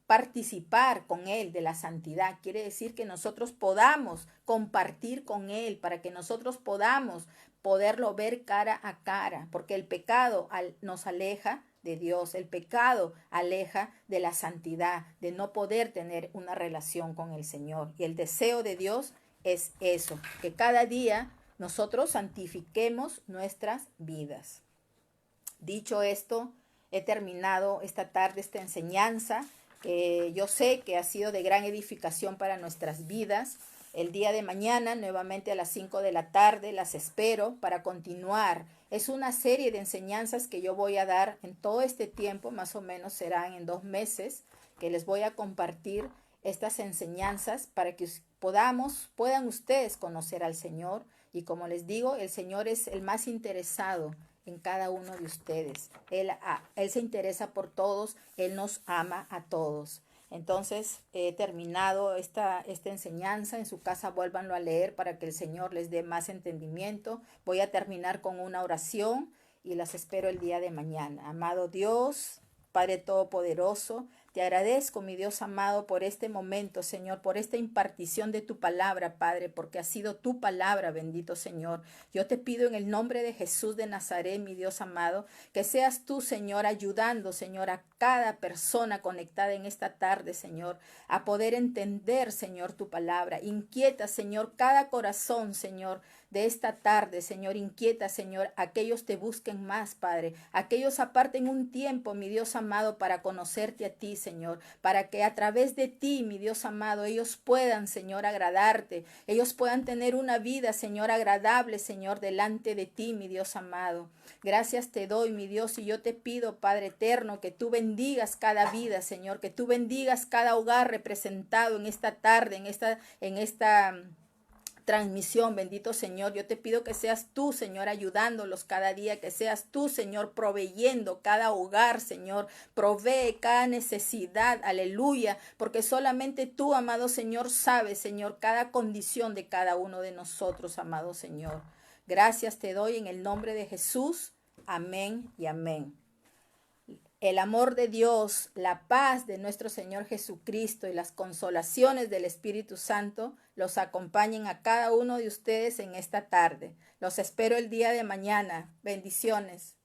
participar con Él de la santidad. Quiere decir que nosotros podamos compartir con Él, para que nosotros podamos poderlo ver cara a cara, porque el pecado nos aleja de Dios, el pecado aleja de la santidad, de no poder tener una relación con el Señor. Y el deseo de Dios es eso, que cada día nosotros santifiquemos nuestras vidas. Dicho esto, he terminado esta tarde esta enseñanza. Yo sé que ha sido de gran edificación para nuestras vidas. El día de mañana, nuevamente a las 5 de la tarde, las espero para continuar. Es una serie de enseñanzas que yo voy a dar en todo este tiempo, más o menos serán en 2 meses, que les voy a compartir estas enseñanzas para que puedan ustedes conocer al Señor. Y como les digo, el Señor es el más interesado en cada uno de ustedes. Él se interesa por todos, Él nos ama a todos. Entonces, he terminado esta enseñanza. En su casa vuélvanlo a leer para que el Señor les dé más entendimiento. Voy a terminar con una oración y las espero el día de mañana. Amado Dios, Padre Todopoderoso, te agradezco, mi Dios amado, por este momento, Señor, por esta impartición de tu palabra, Padre, porque ha sido tu palabra, bendito Señor. Yo te pido en el nombre de Jesús de Nazaret, mi Dios amado, que seas tú, Señor, ayudando, Señor, a cada persona conectada en esta tarde, Señor, a poder entender, Señor, tu palabra. Inquieta, Señor, cada corazón, Señor, de esta tarde, Señor, inquieta, Señor, aquellos te busquen más, Padre, aquellos aparten un tiempo, mi Dios amado, para conocerte a ti, Señor, para que a través de ti, mi Dios amado, ellos puedan, Señor, agradarte, ellos puedan tener una vida, Señor, agradable, Señor, delante de ti, mi Dios amado. Gracias te doy, mi Dios, y yo te pido, Padre eterno, que tú bendigas cada vida, Señor, que tú bendigas cada hogar representado en esta tarde, en esta transmisión, bendito Señor. Yo te pido que seas tú, Señor, ayudándolos cada día, que seas tú, Señor, proveyendo cada hogar, Señor, provee cada necesidad, aleluya, porque solamente tú, amado Señor, sabes, Señor, cada condición de cada uno de nosotros, amado Señor. Gracias te doy en el nombre de Jesús. Amén y amén. El amor de Dios, la paz de nuestro Señor Jesucristo y las consolaciones del Espíritu Santo los acompañen a cada uno de ustedes en esta tarde. Los espero el día de mañana. Bendiciones.